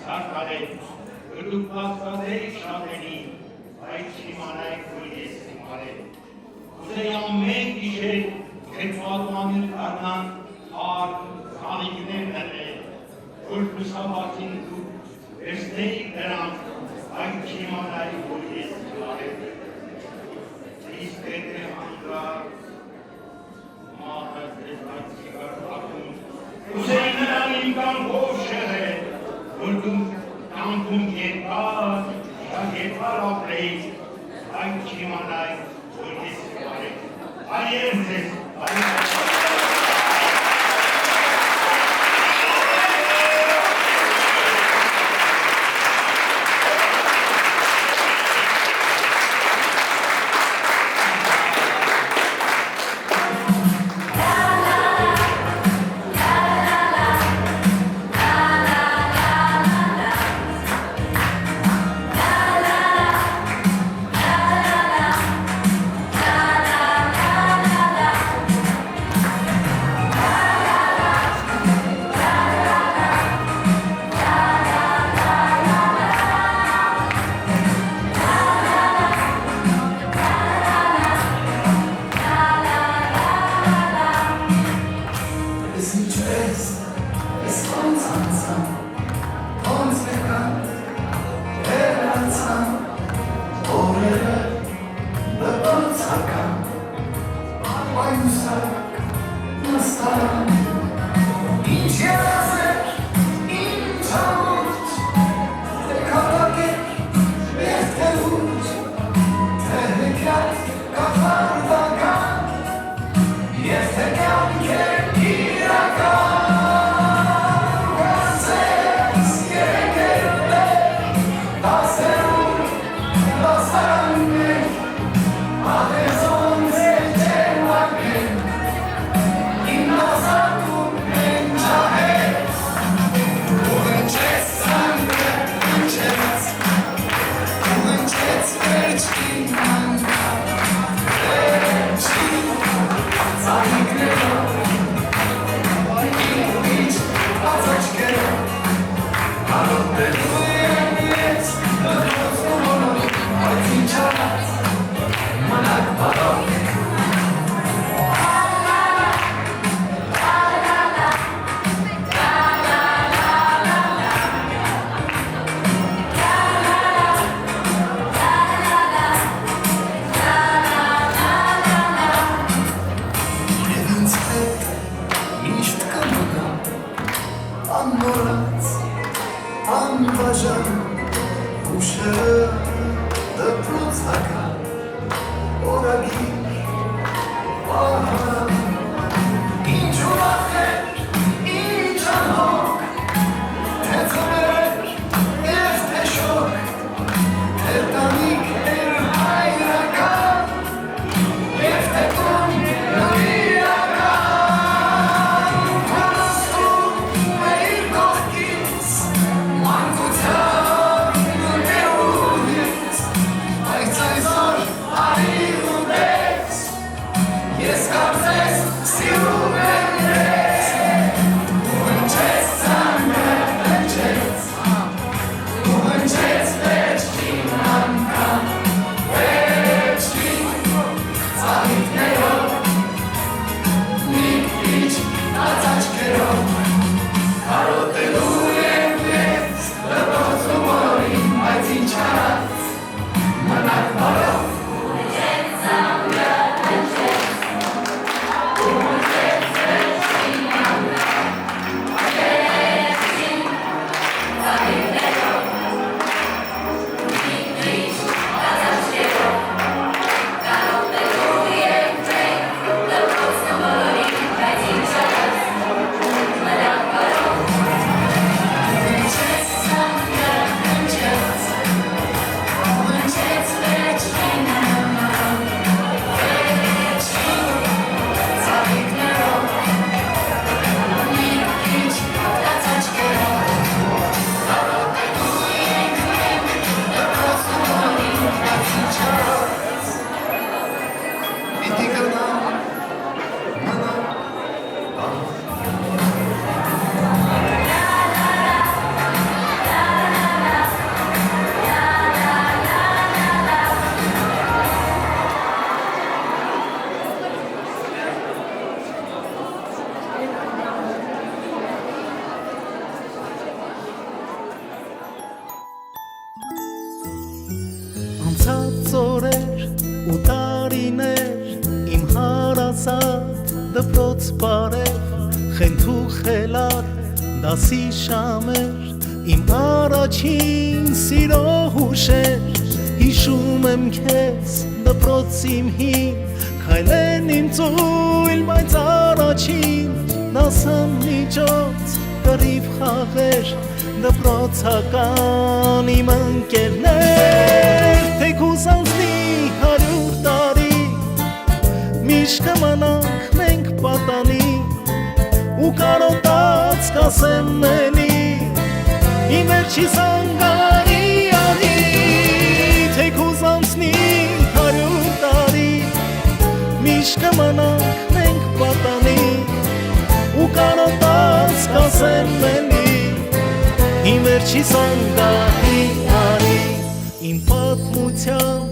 Սարքարել, դուք պատկացեք շատերի, բայց չիմանայք, որ ես հիմարել։ Ուզեի ամեն գիշեր, թե պատմանին կարնան, հար, խանիկներ նրել, որ լուսավացին դուք, վերցնեիք նրանք, բայց չիմանայք, որ ես հիմարել։ Իսկ եթե հանդար, մահը ձեզ այցի կարդակում, ուզեի նրան իմ կամքով շեղել, որ դուք կամքում երկար, շատ երկար ապրեիք, բայց չիմանայք, որ ես հիմարել։ Այեր ձեզ, այեր ձեզ։ Ay, խելար դասի շամեր իմ առաջին սիրո հուշեր հիշում եմ քեզ դպրոցիմ հին քայլեն իմ ծույլ բայց առաջին նասան միջոց կռիվ խաղեր դպրոցական իմ ընկերներ թեկուզ անցնի 100 տարի միշտ կմնանք մենք պատանի ու կարոտած կասեմ էլի իմ վերջի զանգարի անի թեկուզ անցնի 100 տարի միշտ կմնանք մենք պատանի ու կարոտած կասեմ էլի իմ վերջի զանգարի անի իմ պատմության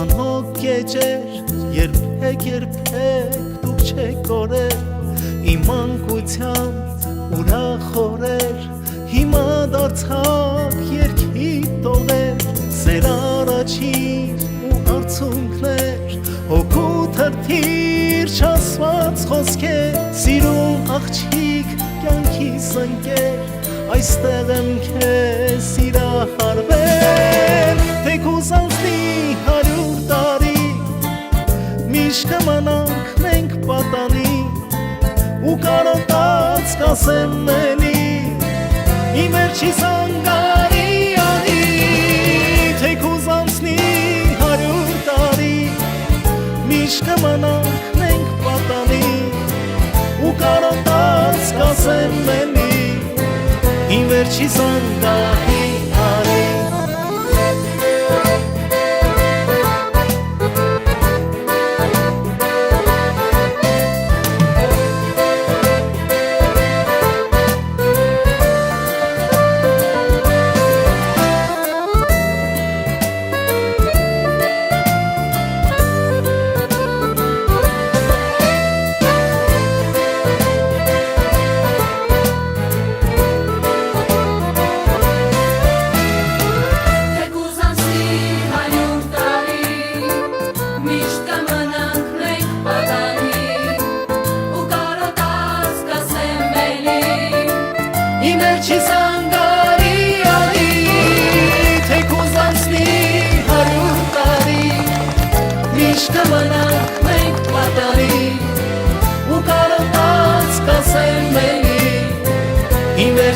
անհոգ գեջեր երբեք դուք չեք կորել իմ մանկության ուրախ օրեր հիմա դարձավ երգի տողեր սեր առաջին ու արցունքներ հոգու թրթիր չասված խոսքեր սիրում աղջիկ կյանքիս ընկեր այստեղ եմ քեզ սիրահարվել թեկուզ անցնի 100 տարի միշտ կմնանք մենք պատանի ու կարոտած կասեմ էլի իմ վերջի զանգարի անի թեկուզ անցնի 100 տարի միշտ կմնանք մենք պատանի ու կարոտած կասեմ էլի իմ վերջի զանգարի անի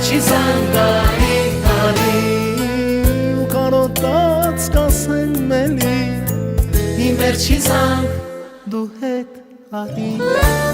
Վերջի զանգարի անի ու կարոտած կասեմ էլի իմ վերջի զանգ դու հետ արի